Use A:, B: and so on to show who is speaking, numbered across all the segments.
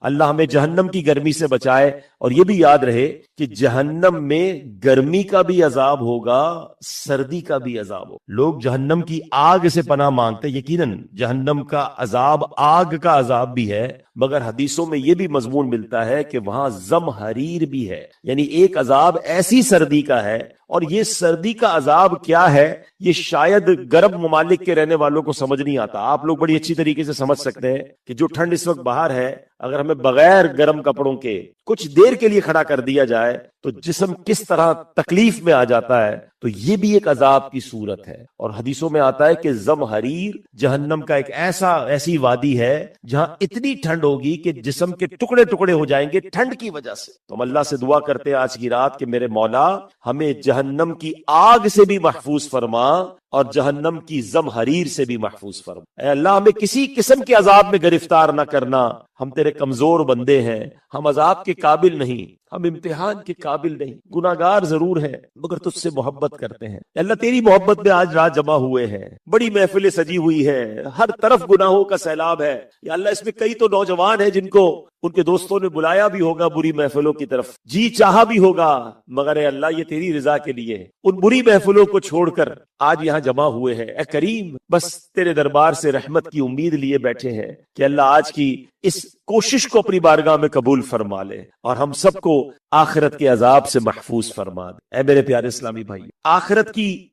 A: اللہ ہمیں جہنم کی گرمی سے بچائے. اور یہ بھی یاد رہے کہ جہنم میں گرمی کا بھی عذاب ہوگا, سردی کا بھی عذاب ہوگا. لوگ جہنم کی آگ سے پناہ مانگتے, یقیناً جہنم کا عذاب آگ کا عذاب بھی ہے, مگر حدیثوں میں یہ بھی مضمون ملتا ہے کہ وہاں زمہریر بھی ہے, یعنی ایک عذاب ایسی سردی کا ہے. اور یہ سردی کا عذاب کیا ہے یہ شاید گرم ممالک کے رہنے والوں کو سمجھ نہیں آتا. آپ لوگ بڑی اچھی طریقے سے سمجھ سکتے ہیں کہ جو ٹھنڈ اس وقت باہر ہے, اگر ہمیں بغیر گرم کپڑوں کے کچھ دیر کے لیے کھڑا کر دیا جائے تو جسم کس طرح تکلیف میں آ جاتا ہے. تو یہ بھی ایک عذاب کی صورت ہے. اور حدیثوں میں آتا ہے کہ زمہریر جہنم کا ایک ایسی وادی ہے جہاں اتنی ٹھنڈ ہوگی کہ جسم کے ٹکڑے ٹکڑے ہو جائیں گے ٹھنڈ کی وجہ سے. تو ہم اللہ سے دعا کرتے ہیں آج کی رات کہ میرے مولا ہمیں جہنم کی آگ سے بھی محفوظ فرما اور جہنم کی زمہریر سے بھی محفوظ فرما. اے اللہ ہمیں کسی قسم کے عذاب میں گرفتار نہ کرنا, ہم تیرے کمزور بندے ہیں, ہم عذاب کے قابل نہیں, ہم امتحان کے قابل نہیں, گناہگار ضرور ہیں مگر تجھ سے محبت کرتے ہیں. اللہ تیری محبت میں آج رات جمع ہوئے ہیں, بڑی محفلیں سجی ہوئی ہے, ہر طرف گناہوں کا سیلاب ہے. یا اللہ اس میں کئی تو نوجوان ہیں جن کو ان کے دوستوں نے بلایا بھی ہوگا بری محفلوں کی طرف, جی چاہا بھی ہوگا, مگر اے اللہ یہ تیری رضا کے لیے ان بری محفلوں کو چھوڑ کر آج یہاں جمع ہوئے ہیں. اے کریم بس تیرے دربار سے رحمت کی امید لیے بیٹھے ہیں کہ اللہ آج کی اس کوشش کو اپنی بارگاہ میں قبول فرما لے اور ہم سب کو آخرت کے عذاب سے محفوظ فرما دے. اے میرے پیارے اسلامی بھائی, آخرت کی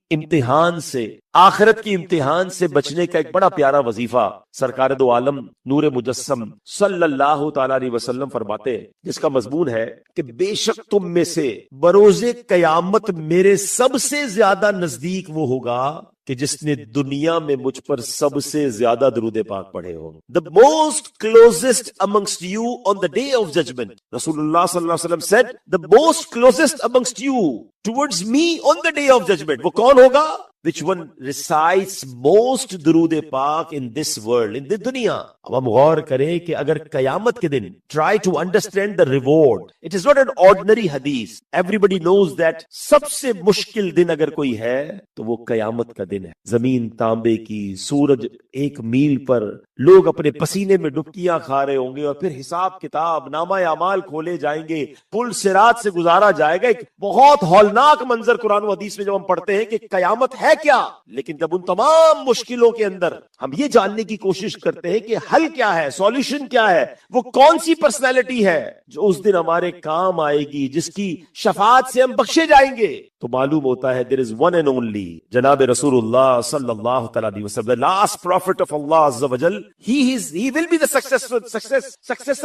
A: امتحان سے بچنے کا ایک بڑا پیارا وظیفہ سرکار دو عالم نور مجسم صلی اللہ تعالی علیہ وسلم فرماتے, جس کا مضمون ہے کہ بے شک تم میں سے بروز قیامت میرے سب سے زیادہ نزدیک وہ ہوگا کہ جس نے دنیا میں مجھ پر سب سے زیادہ درود پاک پڑھے ہوں. The most closest amongst you on the day of judgment. رسول اللہ صلی اللہ علیہ وسلم said, the most closest amongst you towards me on the day of judgment. وہ کون ہوگا؟ Which one recites most درود پاک in this world, in the دنیا. اب ہم غور کریں کہ اگر قیامت کے دن try to understand the reward. It is not an ordinary hadith. Everybody knows that سب سے مشکل دن اگر کوئی ہے تو وہ قیامت کا دن ہے. زمین تانبے کی, سورج 1 میل پر, لوگ اپنے پسینے میں ڈبکیاں کھا رہے ہوں گے اور پھر حساب کتاب نامہ اعمال کھولے جائیں گے, پل صراط سے گزارا جائے گا. ایک بہت ہولناک منظر قرآن و حدیث میں جب ہم پڑھتے ہیں کہ قیامت ہے کیا, لیکن جب ان تمام مشکلوں کے اندر ہم یہ جاننے کی کوشش کرتے ہیں کہ حل کیا ہے, سولوشن کیا ہے, وہ کون سی پرسنالٹی ہے جو اس دن ہمارے کام آئے گی, جس کی شفاعت سے ہم بخشے جائیں گے, تو معلوم ہوتا ہے there is one and only جناب رسول اللہ صلی اللہ تعالی علیہ وسلم, the last prophet of Allah Azza wa Jal. He will be the successor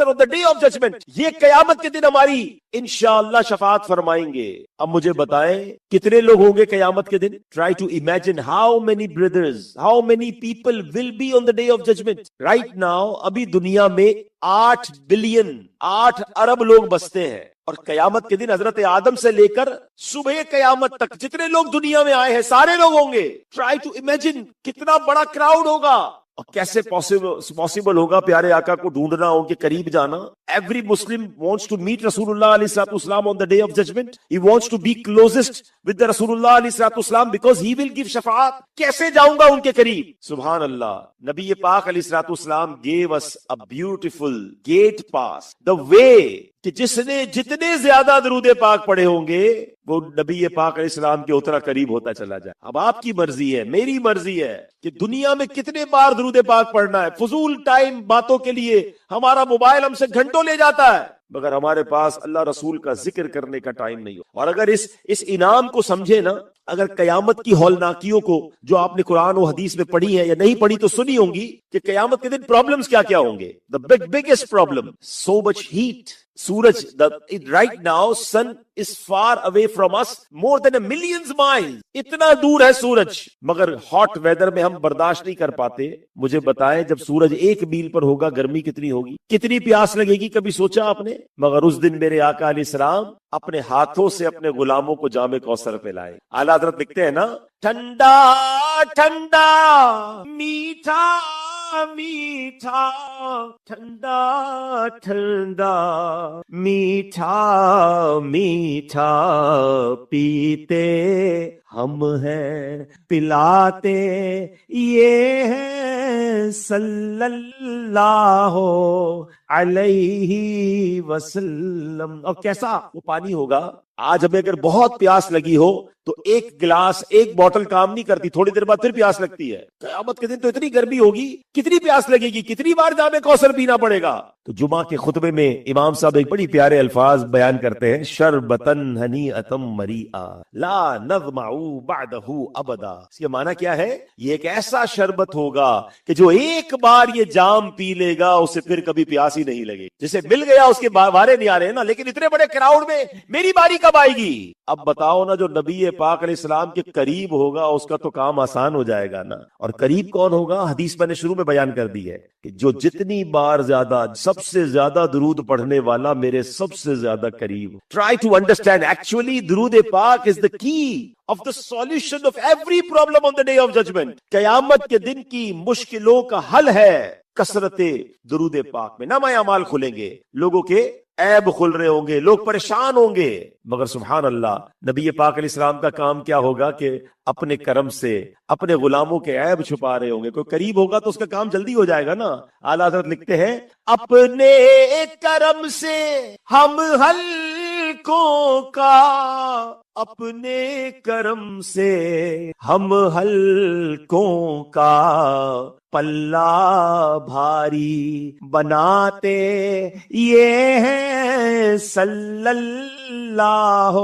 A: of the day of judgment. یہ قیامت کے دن ہماری انشاءاللہ شفاعت فرمائیں گے. اب مجھے بتائیں کتنے لوگ ہوں گے قیامت کے دن. Try to imagine how many brothers, how many people will be on the day of judgment. Right now ابھی دنیا میں 8 بلین 8 ارب لوگ بستے ہیں, اور قیامت کے دن حضرت آدم سے لے کر صبح قیامت تک جتنے لوگ دنیا میں آئے ہیں سارے لوگ ہوں گے. Try to imagine کتنا بڑا کراؤڈ ہوگا, اور کیسے پاسبل ہوگا پیارے آقا کو ڈھونڈنا, ان کے قریب جانا. Every Muslim wants to meet Rasulullah alayhi salatu wasalam on the day of judgment. He wants to be closest with the Rasulullah alayhi salatu wasalam because he will give shafaat. کیسے جاؤں گا ان کے قریب؟ سبحان اللہ. نبی پاک علیہ الصلوۃ والسلام gave us a beautiful gate pass, the way کہ جس نے جتنے زیادہ درود پاک پڑھے ہوں گے وہ نبی پاک علیہ السلام کے اتنا قریب ہوتا چلا جائے. اب آپ کی مرضی ہے, میری مرضی ہے کہ دنیا میں کتنے بار درود پاک پڑھنا ہے. فضول ٹائم باتوں کے لیے ہمارا موبائل ہم سے گھنٹوں لے جاتا ہے, مگر ہمارے پاس اللہ رسول کا ذکر کرنے کا ٹائم نہیں ہو. اور اگر اس انعام کو سمجھے نا, اگر قیامت کی ہولناکیوں کو جو آپ نے قرآن و حدیث میں پڑھی ہے یا نہیں پڑھی تو سنی ہوں گی کہ قیامت کے دن پرابلمز کیا کیا ہوں گے. the biggest problem, so much heat. سورج right now sun is far away from us more than a millions miles. اتنا دور ہے سورج, مگر ہاٹ ویدر میں ہم برداشت نہیں کر پاتے. مجھے بتائیں جب سورج 1 میل پر ہوگا گرمی کتنی ہوگی, کتنی پیاس لگے گی, کبھی سوچا آپ نے؟ مگر اس دن میرے آقا علیہ السلام اپنے ہاتھوں سے اپنے غلاموں کو جام کوثر پلائے. اعلیٰ حضرت لکھتے ہیں نا, ٹھنڈا ٹھنڈا میٹھا میٹھا, ٹھنڈا ٹھنڈا میٹھا میٹھا پیتے ہم ہیں, پلاتے یہ ہے صلی اللہ علیہ وسلم. اور کیسا وہ پانی ہوگا؟ آج ہمیں اگر بہت پیاس لگی ہو تو ایک گلاس ایک بوتل کام نہیں کرتی، تھوڑی دیر بعد پھر پیاس لگتی ہے. قیامت کے دن تو اتنی گرمی ہوگی، کتنی پیاس لگے گی، کتنی بار جام کوثر پینا پڑے گا. تو جمعہ کے خطبے میں امام صاحب ایک بڑی پیارے الفاظ بیان کرتے ہیں، شربتن ہنیئتم مریئا لا نظمع بعدہ ابدا. اس کا معنی کیا ہے؟ یہ ایک ایسا شربت ہوگا کہ جو ایک بار یہ جام پی لے گا اسے پھر کبھی پیاس ہی نہیں لگے. جسے مل گیا اس کے وارے نہیں آ رہے نا، لیکن اتنے بڑے کراؤڈ میں میری باری کب آئے گی؟ اب بتاؤ نا، جو نبی پاک علیہ السلام کے قریب ہوگا اس کا تو کام آسان ہو جائے گا نا. اور قریب کون ہوگا؟ حدیث میں نے شروع میں بیان کر دی ہے کہ جو جتنی بار زیادہ، سب سے زیادہ درود پڑھنے والا میرے سب سے زیادہ قریب. Try to understand, actually درود پاک is the key of the solution of every problem on the day of judgment. قیامت کے دن کی مشکلوں کا حل ہے کثرت درود پاک میں. نامہ اعمال کھلیں گے، لوگوں کے عیب کھل رہے ہوں گے، لوگ پریشان ہوں گے، مگر سبحان اللہ نبی پاک علیہ السلام کا کام کیا ہوگا کہ اپنے کرم سے اپنے غلاموں کے عیب چھپا رہے ہوں گے. کوئی قریب ہوگا تو اس کا کام جلدی ہو جائے گا نا. اعلیٰ حضرت لکھتے ہیں، اپنے کرم سے ہم ہلکوں کا، اپنے کرم سے ہم ہلکوں کا پلہ بھاری بناتے یہ ہیں صلی اللہ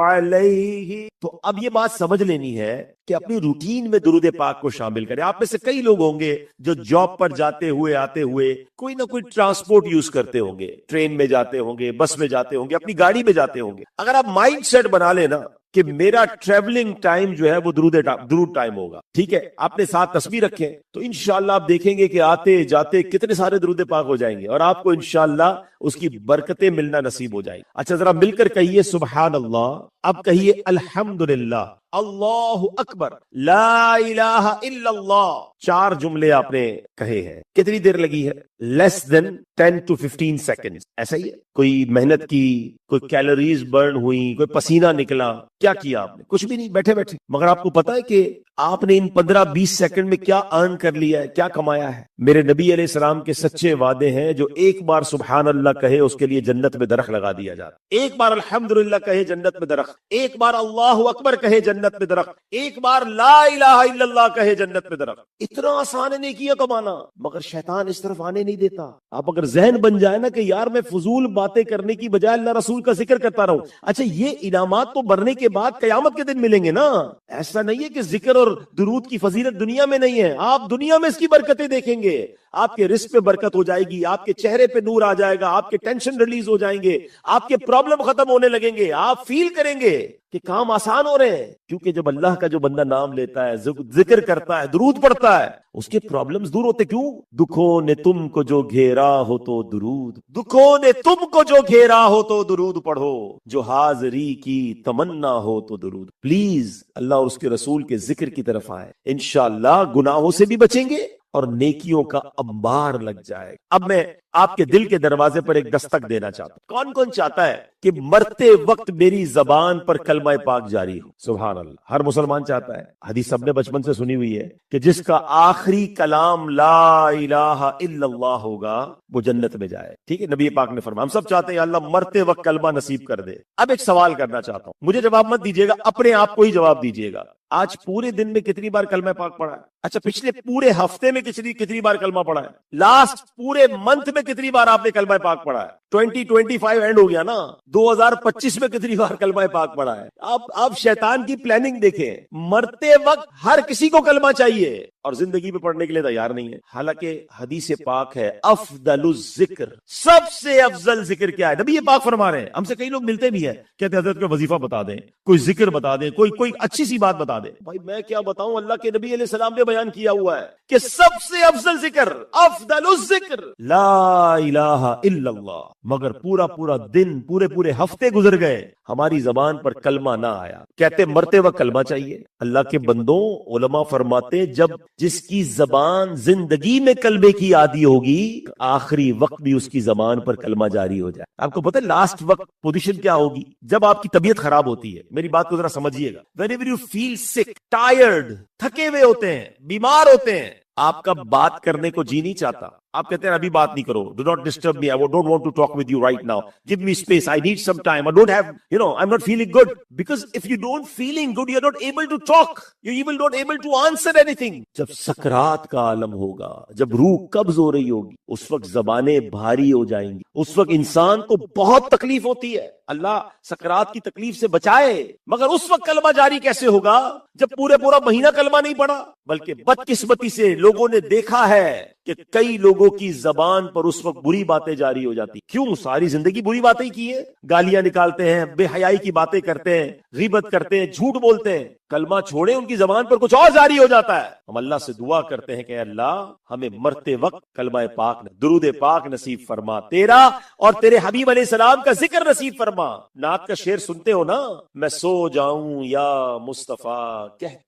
A: علیہ. تو اب یہ بات سمجھ لینی ہے کہ اپنی روٹین میں درود پاک کو شامل کریں. آپ میں سے کئی لوگ ہوں گے جو جاب پر جاتے ہوئے آتے ہوئے کوئی نہ کوئی ٹرانسپورٹ یوز کرتے ہوں گے، ٹرین میں جاتے ہوں گے، بس میں جاتے ہوں گے، اپنی گاڑی میں جاتے ہوں گے. اگر آپ مائنڈ سیٹ بنا لینا کہ میرا ٹریولنگ ٹائم جو ہے وہ درود ٹائم ہوگا، ٹھیک ہے، آپ نے ساتھ تصویر رکھیں، تو انشاءاللہ آپ دیکھیں گے کہ آتے جاتے کتنے سارے درود پاک ہو جائیں گے اور آپ کو انشاءاللہ اس کی برکتیں ملنا نصیب ہو جائیں گی. اچھا ذرا مل کر کہیے سبحان اللہ، اب کہیے الحمدللہ، اللہ اکبر، لا الہ الا اللہ. 4 جملے آپ نے کہے ہیں. کتنی دیر لگی ہے؟ لیس دین 10 to 15 سیکنڈ. ایسا ہی ہے؟ کوئی محنت کی، کوئی کیلوریز برن ہوئی، کوئی پسینہ نکلا، کیا کیا آپ نے؟ کچھ بھی نہیں، بیٹھے بیٹھے. مگر آپ کو پتا ہے کہ آپ نے ان 15-20 سیکنڈ میں کیا ارن کر لیا ہے، کیا کمایا ہے؟ میرے نبی علیہ السلام کے سچے وعدے ہیں، جو ایک بار سبحان اللہ کہے اس کے لیے جنت میں درخت لگا دیا جاتا. ایک بار الحمدللہ کہے جنت میں درخت، ایک بار اللہ اکبر کہے جنت میں درخت، ایک بار لا الہ الا اللہ کہے جنت میں درخت. اتنا آسان نہیں کیا کمانا، مگر شیطان اس طرف آنے نہیں دیتا. آپ اگر ذہن بن جائے نا کہ یار میں فضول باتیں کرنے کی بجائے اللہ رسول کا ذکر کرتا رہوں، اچھا یہ انعامات تو مرنے کے بعد قیامت کے دن ملیں گے نا. ایسا نہیں ہے کہ ذکر اور درود کی فضیلت دنیا میں نہیں ہے، آپ دنیا میں اس کی برکتیں دیکھیں گے. آپ کے رزق پہ برکت ہو جائے گی، آپ کے چہرے پہ نور آ جائے گا، آپ کے ٹینشن ریلیز ہو جائیں گے، آپ کے پرابلم ختم ہونے لگیں گے، آپ فیل کریں گے کہ کام آسان ہو رہے ہیں. کیونکہ جب اللہ کا جو بندہ نام لیتا ہے، ذکر کرتا ہے، درود پڑھتا ہے، اس کے پرابلمز دور ہوتے. کیوں؟ دکھوں نے تم کو جو گھیرا ہو تو درود، دکھوں نے تم کو جو گھیرا ہو تو درود پڑھو، جو حاضری کی تمنا ہو تو درود. پلیز اللہ اور اس کے رسول کے ذکر کی طرف آئے، انشاءاللہ گناہوں سے بھی بچیں گے اور نیکیوں کا انبار لگ جائے. اب میں آپ کے دل کے دروازے پر ایک دستک دینا چاہتا ہوں. کون کون چاہتا ہے کہ مرتے وقت میری زبان پر کلمہ پاک جاری ہو؟ سبحان اللہ، ہر مسلمان چاہتا ہے. حدیث سب نے بچپن سے سنی ہوئی ہے کہ جس کا آخری کلام لا الہ الا اللہ ہوگا وہ جنت میں جائے. ٹھیک ہے، نبی پاک نے فرمایا. ہم سب چاہتے ہیں اللہ مرتے وقت کلمہ نصیب کر دے. اب ایک سوال کرنا چاہتا ہوں، مجھے جواب مت دیجیے گا، اپنے آپ کو ہی جواب دیجیے گا. آج پورے دن میں کتنی بار کلمہ پاک پڑھا ہے؟ اچھا پچھلے پورے ہفتے میں کتنی بار کلمہ پڑھا ہے؟ لاسٹ پورے منتھ میں کتنی بار آپ نے کلمہ پاک پڑھا ہے؟ 2025 اینڈ ہو گیا نا، 2025 میں کتنی بار کلمہ پاک پڑھا ہے؟ آپ شیطان کی پلاننگ دیکھیں. مرتے وقت ہر کسی کو کلمہ چاہیے اور زندگی میں پڑھنے کے لیے تیار نہیں ہے. حالانکہ حدیث پاک ہے افضل الذکر، سب سے افضل ذکر کیا ہے؟ نبی پاک فرما رہے ہیں. ہم سے کئی لوگ ملتے بھی ہیں، کہتے ہیں حضرت کو وظیفہ بتا دیں، کوئی ذکر بتا دیں، کوئی اچھی سی بات بتا دیں. بھائی میں کیا بتاؤں، اللہ کے نبی علیہ السلام نے بیان کیا ہوا ہے کہ سب سے افضل ذکر، افضل الذکر لا الہ الا اللہ. مگر پورا دن، پورے ہفتے گزر گئے، ہماری زبان پر کلمہ نہ آیا. کہتے مرتے وقت کلمہ چاہیے. اللہ کے بندوں، علماء فرماتے جب جس کی زبان زندگی میں کلمے کی عادی ہوگی، آخری وقت بھی اس کی زبان پر کلمہ جاری ہو جائے. آپ کو پتہ ہے لاسٹ وقت پوزیشن کیا ہوگی؟ جب آپ کی طبیعت خراب ہوتی ہے. میری بات کو ذرا سمجھیے گا. whenever you feel sick, tired، تھکے ہوئے ہوتے ہیں، بیمار ہوتے ہیں، آپ کا بات کرنے کو جی نہیں چاہتا، آپ کہتے ہیں ابھی بات نہیں کرو, do not disturb me, I don't want to talk with you right now, give me space, I need some time, I don't have, I'm not feeling good. Because if you don't feeling good, you're not able to talk, you're even not able to answer anything. جب سکرات کا عالم ہوگا, جب روح قبض ہو رہی ہوگی, اس وقت زبانیں بھاری ہو جائیں گی, اس وقت انسان کو بہت تکلیف ہوتی ہے. اللہ سکرات کی تکلیف سے بچائے, مگر اس وقت کلمہ جاری کیسے ہوگا جب پورا مہینہ کلمہ نہیں پڑا. بلکہ بدقسمتی سے لوگوں نے دیکھا ہے کہ کئی لوگوں کی زبان پر اس وقت بری باتیں جاری ہو جاتی. کیوں؟ ساری زندگی بری باتیں کی ہیں, گالیاں نکالتے ہیں, بے حیائی کی باتیں کرتے ہیں, غیبت کرتے ہیں, جھوٹ بولتے ہیں. کلمہ چھوڑے ان کی زبان پر کچھ اور جاری ہو جاتا ہے. ہم اللہ سے دعا کرتے ہیں کہ اللہ ہمیں مرتے وقت کلمہ پاک, درود پاک نصیب فرما, تیرا اور تیرے حبیب علیہ السلام کا ذکر نصیب فرما. نعت کا شعر سنتے ہو نا, میں سو جاؤں یا مصطفیٰ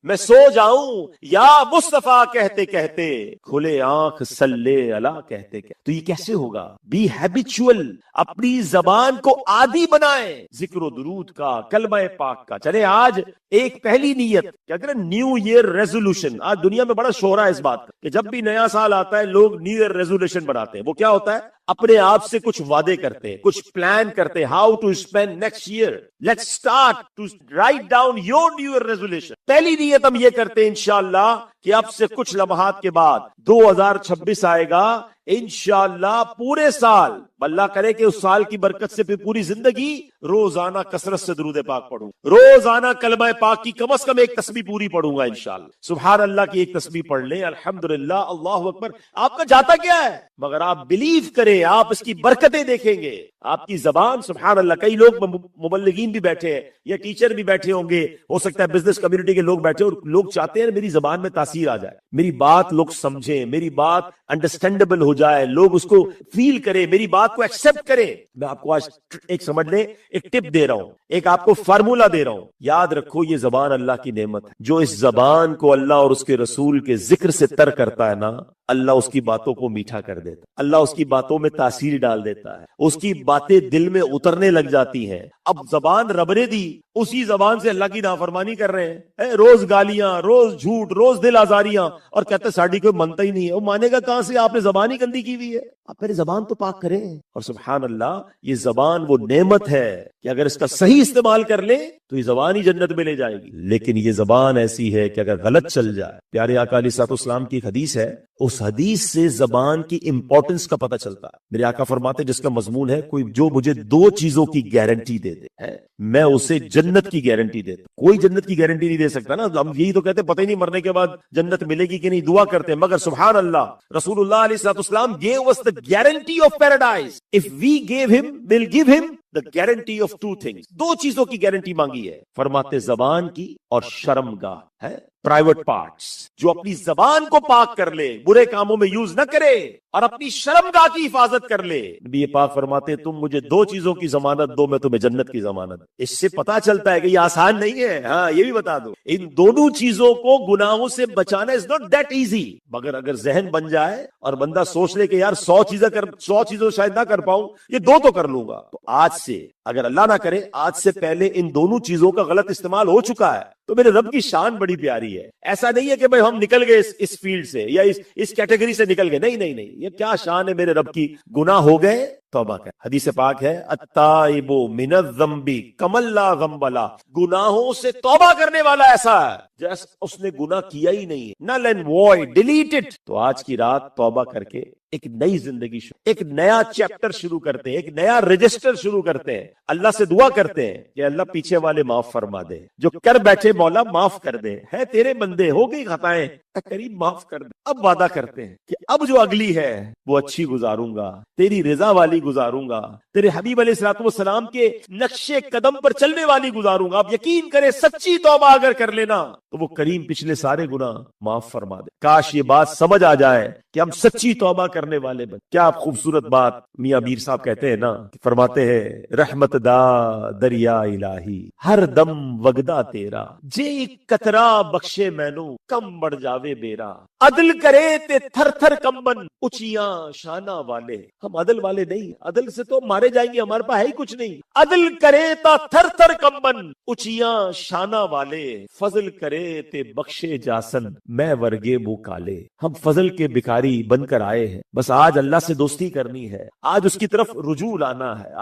A: میں سو جاؤں یا مصطفیٰ کہتے کہتے, کھلے آنکھ صلی اللہ کہتے کہتے. تو یہ کیسے ہوگا؟ بی ہیبیچول, اپنی زبان کو عادی بنائیں ذکر و درود کا, کلمہ پاک کا. چلے آج ایک پہلی نیت, کیا کہتے ہیں نیو ایئر ریزولوشن. آج دنیا میں بڑا شور ہے اس بات کا کہ جب بھی نیا سال آتا ہے لوگ نیو ایئر ریزولوشن بناتے ہیں. وہ کیا ہوتا ہے؟ اپنے آپ سے کچھ وعدے کرتے ہیں, کچھ پلان کرتے ہیں, how to spend next year. Let's start to write down your new year resolution. پہلی نیت ہم یہ کرتے ہیں انشاءاللہ کہ اب سے کچھ لمحات کے بعد 2026 آئے گا, انشاءاللہ پورے سال اللہ کرے کہ اس سال کی برکت سے پھر پوری زندگی روزانہ کثرت سے درود پاک پڑھوں, روزانہ کلمہ پاک کی کم از کم ایک تسبیح پوری پڑھوں گا انشاءاللہ. سبحان اللہ کی ایک تسبیح پڑھ لیں, الحمدللہ, اللہ اکبر. آپ کا جاتا کیا ہے؟ مگر آپ بلیو کریں, آپ اس کی برکتیں دیکھیں گے. آپ کی زبان, سبحان اللہ, کئی لوگ مبلغین بھی بیٹھے ہیں یا ٹیچر بھی بیٹھے ہوں گے, ہو سکتا ہے بزنس کمیونٹی کے لوگ بیٹھے, اور لوگ چاہتے ہیں میری زبان میں تاثیر آ جائے, میری بات لوگ سمجھیں, میری بات انڈرسٹینڈیبل ہو جائے, لوگ اس کو فیل کریں, میری بات کو ایکسپٹ کریں. میں آپ کو آج ایک سمجھ لیں, ایک ٹپ دے رہا ہوں, ایک آپ کو فارمولا دے رہا ہوں. یاد رکھو یہ زبان اللہ کی نعمت ہے. جو اس زبان کو اللہ اور اس کے رسول کے ذکر سے تر کرتا ہے نا, اللہ اس کی باتوں کو میٹھا کر دیتا, اللہ اس کی باتوں میں تاثیر ڈال دیتا ہے, اس کی باتیں دل میں اترنے لگ جاتی ہیں. اب زبان رب نے دی, اسی زبان سے اللہ کی نافرمانی کر رہے ہیں, روز گالیاں, روز جھوٹ, روز دل آزاریاں, اور کہتے ہیں ساڑی کوئی منتا ہی نہیں ہے. وہ مانے گا کہاں سے؟ آپ نے زبان ہی گندی کی ہوئی ہے. آپ پہلے زبان تو پاک کریں. اور سبحان اللہ, یہ زبان وہ نعمت ہے کہ اگر اس کا صحیح استعمال کر لیں تو یہ زبان ہی جنت میں لے جائے گی. لیکن یہ زبان ایسی ہے کہ اگر غلط چل جائے, پیارے آقا علیہ الصلوۃ والسلام کی ایک حدیث ہے, اس حدیث سے زبان کی امپورٹنس کا پتہ چلتا ہے. میرے آقا فرماتے ہیں جس کا مضمون ہے کوئی جو مجھے 2 چیزوں کی گارنٹی دے دے, میں اسے جنت کی گارنٹی دیتا. کوئی جنت کی گارنٹی نہیں دے سکتا نا, ہم یہی تو کہتے ہیں پتہ ہی نہیں مرنے کے بعد جنت ملے گی کہ نہیں, دعا کرتے ہیں. مگر سبحان اللہ, رسول اللہ علیہ الصلوۃ والسلام gave us the guarantee of paradise. If we gave him, we'll give him the guarantee of 2 things. 2 چیزوں کی گارنٹی مانگی ہے. فرماتے زبان کی اور شرمگاہ ہے, پرائیویٹ پارٹس. جو اپنی زبان کو پاک کر لے, برے کاموں میں یوز نہ کرے, اور اپنی شرمگاہ کی حفاظت کر لے. نبی پاک فرماتے تم مجھے 2 چیزوں کی ضمانت دو, میں تمہیں جنت کی ضمانت. اس سے پتا چلتا ہے کہ یہ آسان نہیں ہے. ہاں یہ بھی بتا دو, ان دونوں چیزوں کو گناہوں سے بچانا is not that easy. مگر اگر ذہن بن جائے اور بندہ سوچ لے کہ یار 100 چیزوں شاید نہ کر پاؤں, یہ 2 تو کر لوں گا, تو آج سے, اگر اللہ نہ کرے آج سے پہلے ان دونوں چیزوں کا غلط استعمال ہو چکا ہے, تو میرے رب کی شان بڑی پیاری ہے. ایسا نہیں ہے کہ بھائی ہم نکل گئے اس فیلڈ سے یا اس کیٹیگری سے نکل گئے, نہیں, یہ کیا شان ہے میرے رب کی. گناہ ہو گئے, توبہ کر. حدیث پاک ہے التائب من الذنب کمن لا ذنب لا, گناہوں سے توبہ کرنے والا ایسا ہے جیسے اس نے گناہ کیا ہی نہیں. Null and void, delete it. تو آج کی رات توبہ کر کے ایک نئی زندگی ایک نیا چیپٹر شروع کرتے ہیں, ایک نیا رجسٹر شروع کرتے ہیں. اللہ سے دعا کرتے ہیں کہ اللہ پیچھے والے معاف فرما دے, جو کر بیٹھے مولا معاف کر دے, ہے تیرے بندے, ہو گئی خطائیں, کریم معاف کر دے. اب وعدہ کرتے ہیں کہ اب جو اگلی ہے وہ اچھی گزاروں گا, تیری رضا والی گزاروں گا, تیرے حبیب علیہ الصلوۃ والسلام کے نقشے قدم پر چلنے والی گزاروں گا. آپ یقین کریں سچی توبہ اگر کر لینا تو وہ کریم پچھلے سارے گناہ معاف فرما دے. کاش یہ بات سمجھ آ جائے کہ ہم سچی توبہ کرنے والے بن. کیا خوبصورت بات میاں میر صاحب کہتے ہیں نا, فرماتے ہیں رحمت دا دریا الہی ہر دم وگدا تیرا, جے ایک قطرہ بخشے مینو کم بڑھ جاوے بیرا, عدل کرے تے تھر تھر کمبن اچیاں شانہ والے. ہم عدل والے نہیں, عدل سے تو مارے جائیں گے, ہمارے پاس ہے ہی کچھ نہیں. عدل کرے تا تھر تھر کمبن اچیاں شانہ والے, فضل کرے تے بخشے جاسن میں ورگے منہ کالے. ہم فضل کے بھکاری بن کر آئے ہیں, بس آج اللہ سے دوستی کرنی ہے, آج اس کی طرف رجوع لانا ہے,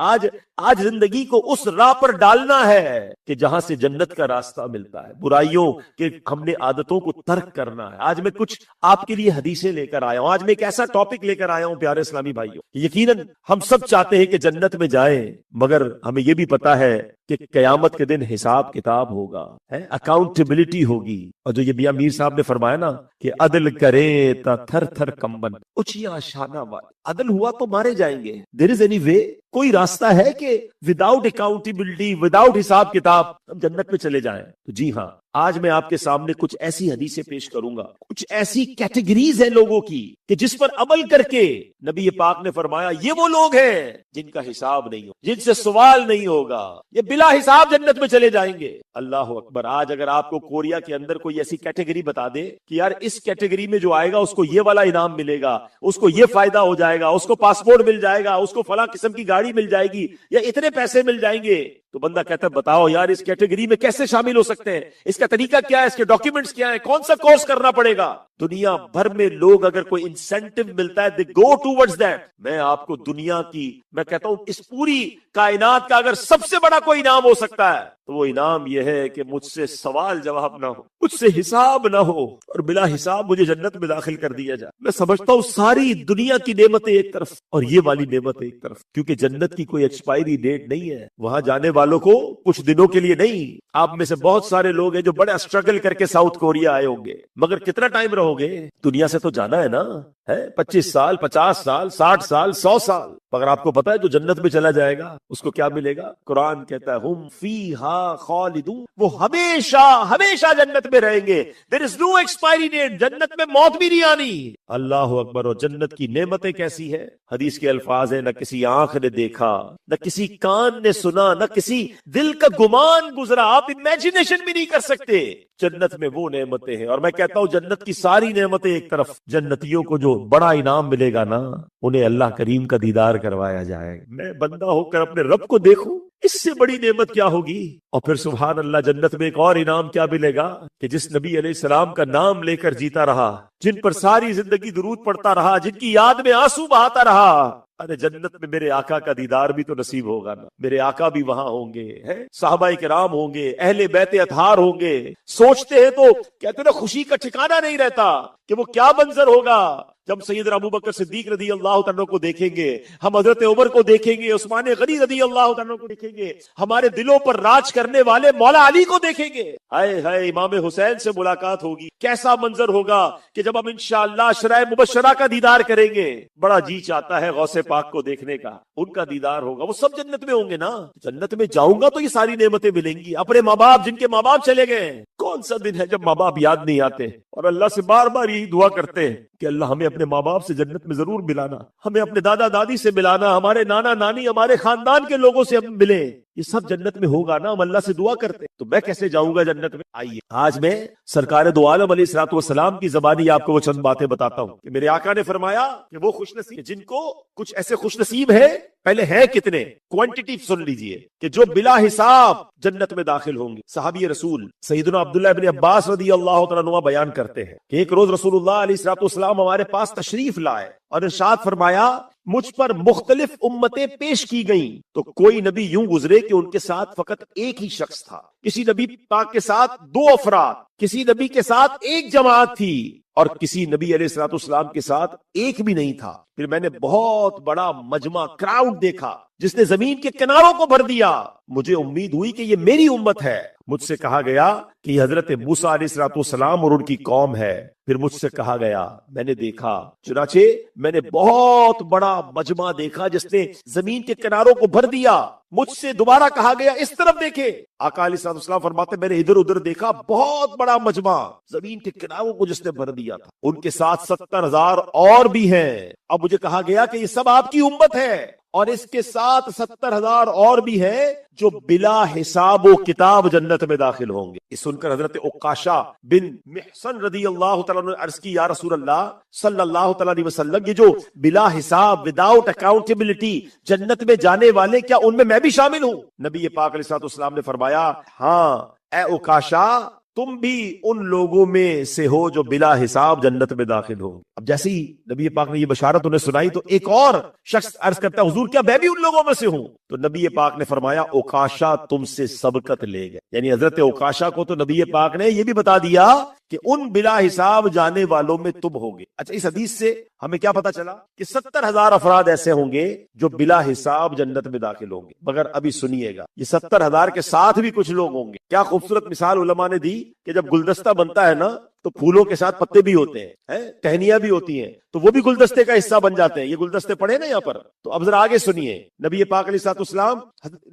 A: آج زندگی کو اس راہ پر ڈالنا ہے کہ جہاں سے جنت کا راستہ ملتا ہے. برائیوں کے ہم نے عادتوں کو ترک کرنا ہے. آج میں کچھ آپ کے لیے حدیثیں لے کر آیا ہوں, آج میں ایک ایسا ٹاپک لے کر آیا ہوں پیارے اسلامی بھائیوں. یقیناً ہم سب چاہتے ہیں کہ جنت میں جائیں, مگر ہمیں یہ بھی پتا ہے کہ قیامت کے دن حساب کتاب ہوگا, اکاؤنٹیبلٹی ہوگی. اور جو یہ میاں میر صاحب نے فرمایا نا کہ عدل کرے تا تھر تھر کمبن اچیا شانہ والے, عدل ہوا تو مارے جائیں گے. دیر از اینی وے, کوئی راستہ ہے کہ وداؤٹ اکاؤنٹیبلٹی, وداؤٹ حساب کتاب ہم جنت میں چلے جائیں؟ تو جی ہاں, آج میں آپ کے سامنے کچھ ایسی حدیثیں پیش کروں گا, کچھ ایسی کیٹیگریز ہیں لوگوں کی کہ جس پر عمل کر کے نبی پاک نے فرمایا یہ وہ لوگ ہیں جن کا حساب نہیں ہو, جن سے سوال نہیں ہوگا, یہ بلا حساب جنت میں چلے جائیں گے. اللہ اکبر. آج اگر آپ کو کوریا کے اندر کوئی ایسی کیٹیگری بتا دے کہ یار اس کیٹیگری میں جو آئے گا اس کو یہ والا انعام ملے گا, اس کو یہ فائدہ ہو جائے گا, اس کو پاسپورٹ مل جائے گا, اس کو فلاں قسم کی گاڑی مل جائے گی, یا اتنے پیسے مل جائیں گے, تو بندہ کہتا ہے بتاؤ یار اس کیٹیگری میں کیسے شامل ہو سکتے ہیں, اس کا طریقہ کیا ہے, اس کے ڈاکیومنٹس کیا ہیں, کون سا کورس کرنا پڑے گا. دنیا بھر میں لوگ اگر کوئی انسینٹو ملتا ہے they go towards that. میں آپ کو دنیا کی, میں کہتا ہوں اس پوری کائنات کا اگر سب سے بڑا کوئی انعام ہو سکتا ہے تو وہ انعام یہ ہے کہ مجھ سے سوال جواب نہ ہو, مجھ سے حساب نہ ہو, اور بلا حساب مجھے جنت میں داخل کر دیا جائے. میں سمجھتا ہوں ساری دنیا کی نعمتیں ایک طرف اور یہ والی نعمت ایک طرف, کیونکہ جنت کی کوئی ایکسپائری ڈیٹ نہیں ہے. وہاں جانے والوں کو کچھ دنوں کے لیے نہیں. آپ میں سے بہت سارے لوگ ہیں جو بڑے اسٹرگل کر کے ساؤتھ کوریا آئے ہوں گے, مگر کتنا ٹائم رہو گے؟ دنیا سے تو جانا ہے نا, ہے 25 سال, 50 سال, 60 سال, 100 سال. مگر آپ کو پتا ہے جو جنت میں چلا جائے گا اس کو کیا ملے گا؟ قرآن کہتا ہے ہم فیہا خالدون, وہ ہمیشہ ہمیشہ جنت میں رہیں گے. دیر از نو ایکسپائری ڈیٹ, جنت میں موت بھی نہیں آنی. اللہ اکبر. اور جنت کی نعمتیں کیسی ہے؟ حدیث کے الفاظ ہیں, نہ کسی آنکھ نے دیکھا, نہ کسی کان نے سنا, نہ کسی دل کا گمان گزرا, آپ امیجنیشن بھی نہیں کر سکتے. جنت میں وہ نعمتیں ہیں, اور میں کہتا ہوں جنت کی ساری نعمتیں ایک طرف, جنتیوں کو جو بڑا انعام ملے گا نا, انہیں اللہ کریم کا دیدار کروایا جائے گا. میں بندہ ہو کر اپنے رب کو دیکھوں, اس سے بڑی نعمت کیا ہوگی؟ اور پھر سبحان اللہ, جنت میں ایک اور انعام کیا ملے گا کہ جس نبی علیہ السلام کا نام لے کر جیتا رہا, جن پر ساری زندگی درود پڑتا رہا, جن کی یاد میں آنسو بہاتا رہا, ارے جنت میں میرے آقا کا دیدار بھی تو نصیب ہوگا نا. میرے آقا بھی وہاں ہوں گے, صحابہ کرام ہوں گے, اہل بیت اطہار ہوں گے. سوچتے ہیں تو کہتے ہیں نا خوشی کا ٹھکانہ نہیں رہتا کہ وہ کیا منظر ہوگا جب سیدنا ابو بکر صدیق رضی اللہ تعالیٰ کو دیکھیں گے, ہم حضرت عمر کو دیکھیں گے, عثمان غنی رضی اللہ تعالیٰ کو دیکھیں گے, ہمارے دلوں پر راج کرنے والے مولا علی کو دیکھیں گے. ہائے ہائے, امام حسین سے ملاقات ہوگی, کیسا منظر ہوگا کہ جب ہم انشاءاللہ عشرہ مبشرہ کا دیدار کریں گے. بڑا جی چاہتا ہے غوث پاک کو دیکھنے کا, ان کا دیدار ہوگا. وہ سب جنت میں ہوں گے نا. جنت میں جاؤں گا تو یہ ساری نعمتیں ملیں گی. اپنے ماں باپ, جن کے ماں باپ چلے گئے, کون سا دن ہے جب ماں باپ یاد نہیں آتے, اور اللہ سے بار بار یہی دعا کرتے ہیں کہ اللہ ہمیں اپنے ماں باپ سے جنت میں ضرور ملانا, ہمیں اپنے دادا دادی سے ملانا, ہمارے نانا نانی, ہمارے خاندان کے لوگوں سے ہم ملیں. یہ سب جنت میں ہوگا نا, ہم اللہ سے دعا کرتے. تو میں کیسے جاؤں گا جنت میں؟ آئیے آج میں سرکار دو عالم علیہ الصلوۃ والسلام کی زبانی آپ کو وہ چند باتیں بتاتا ہوں کہ میرے آقا نے فرمایا کہ وہ خوش نصیب جن کو کچھ ایسے خوش نصیب ہے, پہلے ہے کتنے, کوانٹیٹی سن لیجئے, کہ جو بلا حساب جنت میں داخل ہوں گے. صحابی رسول سیدنا عبداللہ ابن عباس رضی اللہ تعالیٰ عنہ بیان کرتے ہیں کہ ایک روز رسول اللہ علیہ الصلوۃ والسلام ہمارے پاس تشریف لائے اور ارشاد فرمایا مجھ پر مختلف امتیں پیش کی گئیں, تو کوئی نبی یوں گزرے کہ ان کے ساتھ فقط ایک ہی شخص تھا, کسی نبی پاک کے ساتھ 2 افراد, کسی نبی کے ساتھ ایک جماعت تھی, اور کسی نبی علیہ الصلوۃ والسلام کے ساتھ ایک بھی نہیں تھا. پھر میں نے بہت بڑا مجمع, کراؤڈ دیکھا جس نے زمین کے کناروں کو بھر دیا. مجھے امید ہوئی کہ یہ میری امت ہے. مجھ سے کہا گیا کہ یہ حضرت موسیٰ علیہ الصلوۃ والسلام اور ان کی قوم ہے. پھر مجھ سے کہا گیا, میں نے دیکھا, چنانچہ میں نے بہت بڑا مجمع دیکھا جس نے زمین کے کناروں کو بھر دیا. مجھ سے دوبارہ کہا گیا اس طرف دیکھے. آقا علیہ الصلوۃ والسلام فرماتے میں نے ادھر ادھر دیکھا, بہت بڑا مجمع زمین کے کناروں کو جس نے بھر دیا تھا. ان کے ساتھ 70,000 اور بھی ہیں. اب مجھے کہا گیا کہ یہ سب آپ کی امت ہے. اور اس کے ساتھ 70,000 اور بھی ہیں جو بلا حساب و کتاب جنت میں داخل ہوں گے۔ یہ سن کر حضرت عکاشہ بن محصن رضی اللہ تعالیٰ نے عرض کی، یا رسول اللہ صلی اللہ تعالیٰ علیہ وسلم، یہ جو بلا حساب وداؤٹ اکاؤنٹیبلٹی جنت میں جانے والے، کیا ان میں بھی شامل ہوں؟ نبی پاک علیہ السلام نے فرمایا، ہاں اے عکاشہ، تم بھی ان لوگوں میں سے ہو جو بلا حساب جنت میں داخل ہو۔ اب جیسے ہی نبی پاک نے یہ بشارت انہیں سنائی تو ایک اور شخص عرض کرتا ہے، حضور کیا میں بھی ان لوگوں میں سے ہوں؟ تو نبی پاک نے فرمایا، عکاشہ تم سے سبقت لے گئے۔ یعنی حضرت عکاشہ کو تو نبی پاک نے یہ بھی بتا دیا کہ ان بلا حساب جانے والوں میں تم ہوگے۔ اچھا، اس حدیث سے ہمیں کیا پتا چلا کہ 70,000 افراد ایسے ہوں گے جو بلا حساب جنت میں داخل ہوں گے۔ مگر ابھی سنیے گا، یہ 70,000 کے ساتھ بھی کچھ لوگ ہوں گے۔ کیا خوبصورت مثال علماء نے دی کہ جب گلدستہ بنتا ہے نا تو پھولوں کے ساتھ پتے بھی ہوتے ہیں، ٹہنیاں بھی ہوتی ہیں، تو وہ بھی گلدستے کا حصہ بن جاتے ہیں۔ یہ گلدستے پڑے نا یہاں پر، تو اب ذرا آگے سنیے، نبی پاک علیہ السلام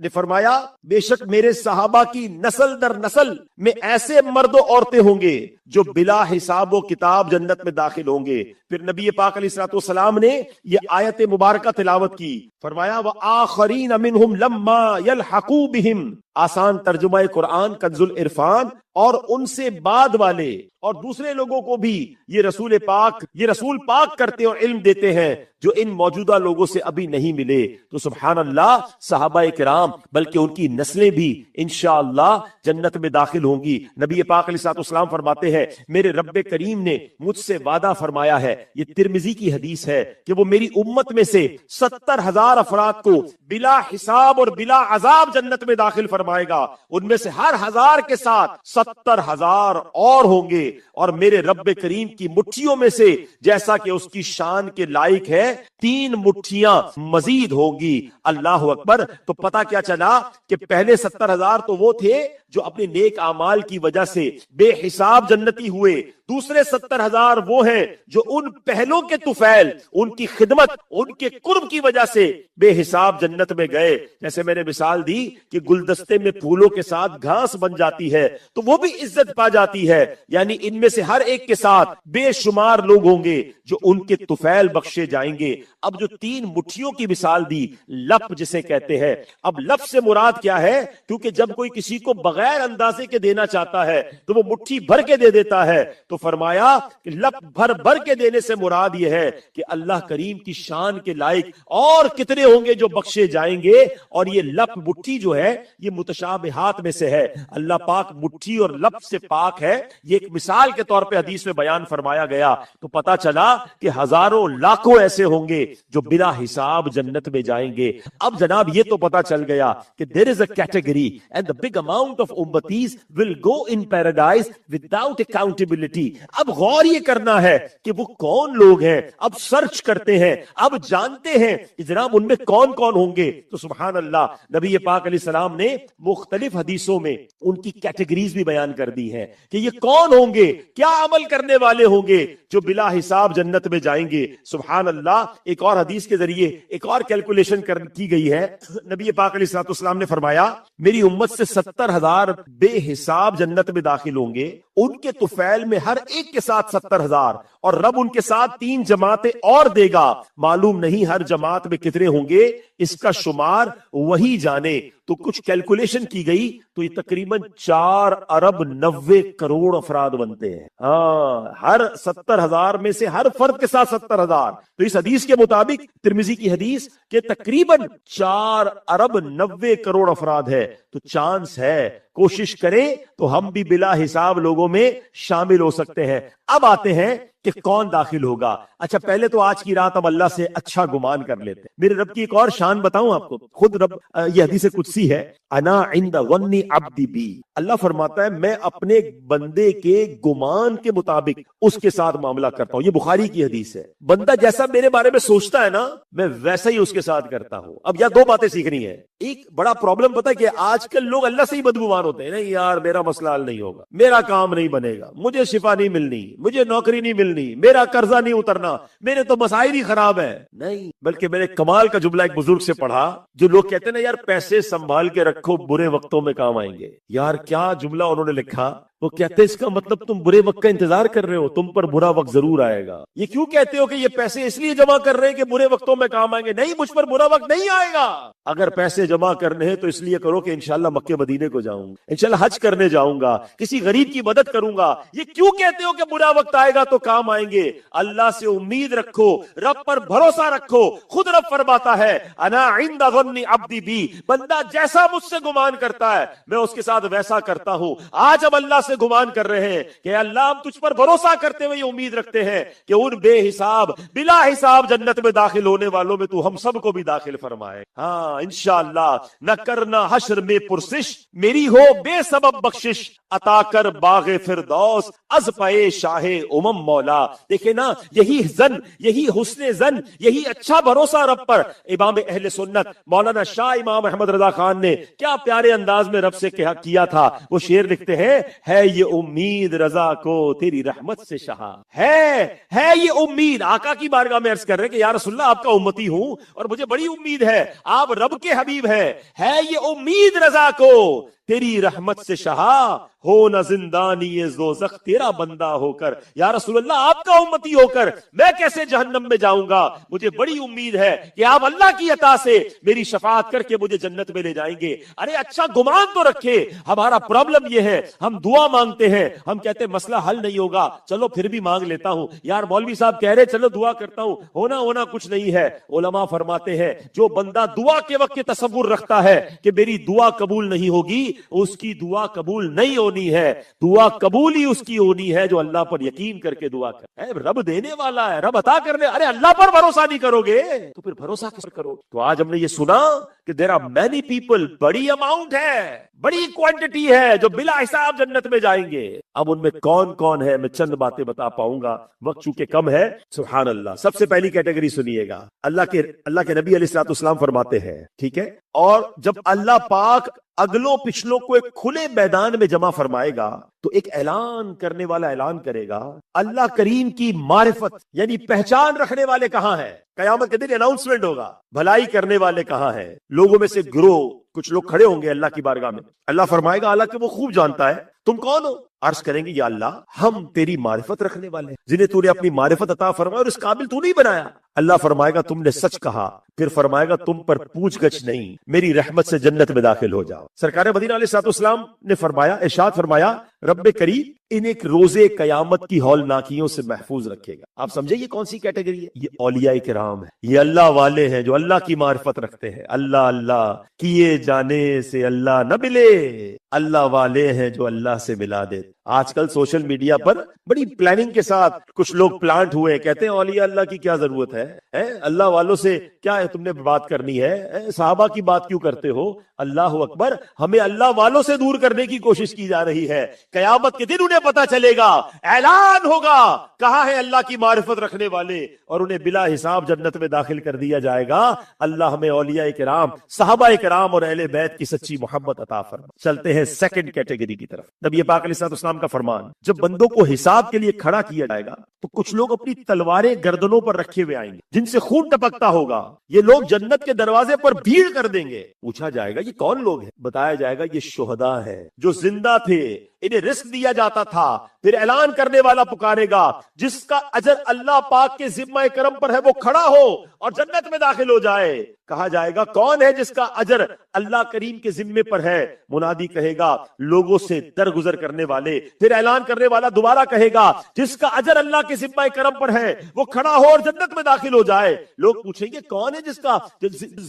A: نے فرمایا، بے شک میرے صحابہ کی نسل در نسل میں ایسے مرد و عورتیں ہوں گے جو بلا حساب و کتاب جنت میں داخل ہوں گے۔ پھر نبی پاک علیہ السلام نے یہ آیت مبارکہ تلاوت کی، فرمایا وآخرین منہم لما یلحقوا بہم، آسان ترجمہ قرآن کنز العرفان، اور ان سے بعد والے اور دوسرے لوگوں کو بھی یہ رسول پاک کرتے اور علم دیتے ہیں جو ان موجودہ لوگوں سے ابھی نہیں ملے۔ تو سبحان اللہ، صحابہ کرام بلکہ ان کی نسلیں بھی انشاءاللہ جنت میں داخل ہوں گی۔ نبی پاک علیہ السلام فرماتے ہیں، میرے رب کریم نے مجھ سے وعدہ فرمایا ہے، یہ ترمذی کی حدیث ہے، کہ وہ میری امت میں سے 70,000 افراد کو بلا حساب اور بلا عذاب جنت میں داخل فرمائے گا۔ ان میں سے ہر 1000 کے ساتھ 70,000 اور ہوں گے، اور میرے رب کریم کی مٹھیوں میں سے جیسا کہ اس کی شان کے لائق ہے 3 مٹھیاں مزید ہوگی۔ اللہ اکبر۔ تو پتہ کیا چلا کہ پہلے 70,000 تو وہ تھے جو اپنے نیک اعمال کی وجہ سے بے حساب جنتی ہوئے، دوسرے 70,000 وہ ہیں جو ان پہلوں کے طفیل، ان کی خدمت، ان کے قرب کی وجہ سے بے حساب جنت میں گئے۔ جیسے میں نے مثال دی کہ گلدستے میں پھولوں کے ساتھ گھاس بن جاتی ہے تو وہ بھی عزت پا جاتی ہے، یعنی ان میں سے ہر ایک کے ساتھ بے شمار لوگ ہوں گے جو ان کے طفیل بخشے جائیں گے۔ اب جو 3 مٹھیوں کی مثال دی، لپ جسے کہتے ہیں، اب لپ سے مراد کیا ہے؟ کیونکہ جب کوئی کسی کو بغیر اندازے کے دینا چاہتا ہے تو وہ مٹھی بھر کے دے دیتا ہے، تو فرمایا کہ لپ بھر کے دینے سے مراد یہ ہے کہ اللہ کریم کی شان کے لائق اور کتنے ہوں گے جو بخشے جائیں گے۔ اور یہ لپ مٹھی جو ہے یہ متشابہات میں سے ہے، اللہ پاک مٹھی اور لپ سے پاک ہے، یہ ایک مثال کے طور پہ حدیث میں بیان فرمایا گیا۔ تو پتا چلا کہ ہزاروں لاکھوں ایسے ہوں گے جو بلا حساب جنت میں جائیں گے۔ اب جناب یہ تو پتا چل گیا کہ there is a category and the big amount of ummatis will go in paradise without accountability۔ اب غور یہ کرنا ہے کہ وہ کون لوگ ہیں، اب سرچ کرتے ہیں، اب جانتے ہیں کہ جناب ان میں کون کون ہوں گے۔ تو سبحان اللہ، نبی پاک علیہ السلام نے مختلف حدیثوں میں ان کی کیٹیگریز بھی بیان کر دی ہیں کہ یہ کون ہوں گے، کیا عمل کرنے والے ہوں گے جو بلا حساب جنت میں جائیں گے۔ سبحان اللہ۔ ایک اور حدیث کے ذریعے ایک اور کیلکولیشن کی گئی ہے، نبی پاک علیہ السلام نے فرمایا، میری امت سے 70,000 بے حساب جنت میں داخل ہوں گے، ان کے طفیل میں ہر ایک کے ساتھ 70,000، اور رب ان کے ساتھ 3 جماعتیں اور دے گا، معلوم نہیں ہر جماعت میں کتنے ہوں گے، اس کا شمار وہی جانے۔ تو کچھ کیلکولیشن کی گئی تو یہ تقریباً 4 ارب 90 کروڑ افراد بنتے ہیں۔ ہاں، ہر 70,000 میں سے ہر فرد کے ساتھ 70,000۔ تو اس حدیث کے مطابق، ترمذی کی حدیث، کہ تقریباً 4 ارب 90 کروڑ افراد ہے۔ تو چانس ہے، کوشش کریں تو ہم بھی بلا حساب لوگوں میں شامل ہو سکتے ہیں۔ اب آتے ہیں کہ کون داخل ہوگا۔ اچھا، پہلے تو آج کی رات ہم اللہ سے اچھا گمان کر لیتے ہیں۔ میرے رب کی ایک اور شان بتاؤں آپ کو، خود رب، یہ حدیث قدسی ہے، انا عند ظن عبدی بی، اللہ فرماتا ہے میں اپنے بندے کے گمان کے مطابق اس کے ساتھ معاملہ کرتا ہوں۔ یہ بخاری کی حدیث ہے، بندہ جیسا میرے بارے میں سوچتا ہے نا، میں ویسا ہی اس کے ساتھ کرتا ہوں۔ اب یہاں 2 باتیں سیکھنی ہے۔ ایک بڑا پرابلم پتا ہے کہ آج کل لوگ اللہ سے ہی بدگمان ہوتے ہیں، نہیں یار میرا مسئلہ حل نہیں ہوگا، میرا کام نہیں بنے گا، مجھے شفا نہیں ملنی، مجھے نوکری نہیں ملنی، میرا قرضہ نہیں اترنا، میرے تو مسائل ہی خراب ہے۔ نہیں، بلکہ میں نے کمال کا جملہ ایک بزرگ سے پڑھا، جو لوگ کہتے ہیں نا یار پیسے سنبھال کے رکھو برے وقتوں میں کام آئیں گے۔ یار کیا جملہ انہوں نے لکھا، وہ کہتے ہیں اس کا مطلب تم برے وقت کا انتظار کر رہے ہو, تم پر برا وقت ضرور آئے گا. یہ کیوں کہتے ہو کہ یہ پیسے اس لیے جمع کر رہے ہیں کہ برے وقتوں میں کام آئیں گے؟ نہیں, مجھ پر برا وقت نہیں آئے گا. اگر پیسے جمع کرنے ہیں تو اس لیے کرو کہ انشاءاللہ مکے مدینے کو جاؤں گا, انشاءاللہ حج کرنے جاؤں گا, کسی غریب کی مدد کروں گا. یہ کیوں کہتے ہو کہ برا وقت آئے گا تو کام آئیں گے؟ اللہ سے امید رکھو, رب پر بھروسہ رکھو. خود رب فرماتا ہے انا عند ظن عبدی بی, بندہ جیسا مجھ سے گمان کرتا ہے میں اس کے ساتھ ویسا کرتا ہوں. آج ہم اللہ سے گمان کر رہے ہیں کہ اللہ ہم تجھ پر بھروسہ کرتے ہوئے یہ امید رکھتے ہیں کہ ان بے حساب بلا حساب جنت میں داخل ہونے والوں میں تو ہم سب کو بھی داخل فرمائے. ہاں انشاءاللہ. نہ کرنا حشر میں پرسش, میری ہو بے سبب بخشش, عطا کر باغ فردوس از پائے شاہ امم مولا. دیکھیں نا, یہی زن, یہی حسن زن, یہی اچھا بھروسہ رب پر امام اہل سنت مولانا شاہ امام احمد رضا خان نے کیا پیارے انداز میں رب سے کیا تھا. وہ شعر لکھتے ہیں, ہے یہ امید رضا کو تیری رحمت سے شہا, ہے یہ امید. آقا کی بارگاہ میں عرض کر رہے کہ یا رسول اللہ آپ کا امتی ہوں اور مجھے بڑی امید ہے, آپ رب کے حبیب ہیں. ہے یہ امید رضا کو تیری رحمت سے شہا, ہو نہ زندانی دوزخ تیرا بندہ ہو کر. یا رسول اللہ آپ کا امتی ہو کر میں کیسے جہنم میں جاؤں گا؟ مجھے بڑی امید ہے کہ آپ اللہ کی عطا سے میری شفاعت کر کے مجھے جنت میں لے جائیں گے. ارے اچھا گمان تو رکھے. ہمارا پرابلم یہ ہے, ہم دعا مانگتے ہیں, ہم کہتے ہیں مسئلہ حل نہیں ہوگا, چلو پھر بھی مانگ لیتا ہوں. یار مولوی صاحب کہہ رہے چلو دعا کرتا ہوں, ہونا کچھ نہیں ہے. علماء فرماتے ہیں جو بندہ دعا کے وقت یہ تصور رکھتا ہے کہ میری دعا قبول نہیں ہوگی, اس کی دعا قبول نہیں ہونی ہے. دعا قبول ہی اس کی ہونی ہے جو اللہ پر یقین کر کے دعا کرے. رب دینے والا ہے, رب عطا کرنے. ارے اللہ پر بھروسہ نہیں کرو گے تو پھر بھروسہ کس پر کرو؟ تو آج ہم نے یہ سنا کہ دیر آر مینی پیپل, بڑی اماؤنٹ ہے, بڑی کوانٹٹی ہے جو بلا حساب جنت میں جائیں گے. اب ان میں کون کون ہے میں چند باتیں بتا پاؤں گا, وقت چونکہ کم ہے. سبحان اللہ. سب سے پہلی کیٹیگری سنیے گا. اللہ کے نبی علیہ الصلوۃ والسلام فرماتے ہیں, ٹھیک ہے, اور جب اللہ پاک اگلوں پچھلوں کو ایک کھلے میدان میں جمع فرمائے گا تو ایک اعلان کرنے والا اعلان کرے گا, اللہ کریم کی معرفت یعنی پہچان رکھنے والے کہاں ہیں. قیامت کے دن اناؤنسمنٹ ہوگا, بھلائی کرنے والے کہاں ہیں. لوگوں میں سے گروہ کچھ لوگ کھڑے ہوں گے اللہ کی بارگاہ میں. اللہ فرمائے گا حالانکہ وہ خوب جانتا ہے تم کون ہو. عرض کریں گے یا اللہ ہم تیری معرفت رکھنے والے ہیں, جنہیں تو نے اپنی معرفت عطا فرمایا اور اس قابل تو نہیں بنایا. اللہ فرمائے گا تم نے سچ کہا. پھر فرمائے گا تم پر پوچھ گچھ نہیں, میری رحمت سے جنت میں داخل ہو جاؤ. سرکار مدینہ علیہ الصلوۃ والسلام نے فرمایا, ارشاد فرمایا, رب کریم ان ایک روزے قیامت کی ہولناکیوں سے محفوظ رکھے گا. آپ سمجھے یہ کون سی کیٹیگری ہے؟ یہ اولیاء کرام ہے, یہ اللہ والے ہیں جو اللہ کی معرفت رکھتے ہیں. اللہ اللہ کیے جانے سے اللہ نہ ملے, اللہ والے ہیں جو اللہ سے ملا دے. آج کل سوشل میڈیا پر بڑی پلاننگ کے ساتھ کچھ لوگ پلانٹ ہوئے, کہتے ہیں اولیاء اللہ کی کیا ضرورت ہے, اللہ والوں سے کیا ہے تم نے بات کرنی ہے, صحابہ کی بات کیوں کرتے ہو. اللہ اکبر, ہمیں اللہ والوں سے دور کرنے کی کوشش کی جا رہی ہے. قیامت کے دن انہیں پتا چلے گا, اعلان ہوگا کہاں ہے اللہ کی معرفت رکھنے والے, اور انہیں بلا حساب جنت میں داخل کر دیا جائے گا. اللہ ہمیں اولیاء کرام, صحابہ کرام اور اہل بیت کی سچی محبت عطا فرمائے. چلتے ہیں سیکنڈ کیٹیگری کی طرف. نبی پاک علیہ الصلوۃ والسلام کا فرمان, جب بندوں کو حساب کے لیے کھڑا کیا جائے گا تو کچھ لوگ اپنی تلواریں گردنوں پر رکھے ہوئے آئیں گے جن سے خون ٹپکتا ہوگا. یہ لوگ جنت کے دروازے پر بھیڑ کر دیں گے. پوچھا جائے گا یہ کون لوگ ہیں؟ بتایا جائے گا یہ شہداء ہیں جو زندہ تھے, انہیں رزق دیا جاتا تھا. پھر اعلان کرنے والا پکارے گا جس کا اجر اللہ پاک کے ذمہ کرم پر ہے وہ کھڑا ہو اور جنت میں داخل ہو جائے. کہا جائے گا کون ہے جس کا اجر اللہ کریم کے ذمے پر ہے؟ منادی کہے گا لوگوں سے درگزر کرنے والے. پھر اعلان کرنے والا دوبارہ کہے گا جس کا اجر اللہ کے ذمہ کرم پر ہے وہ کھڑا ہو اور جنت میں داخل ہو جائے. لوگ پوچھیں گے کون ہے جس کا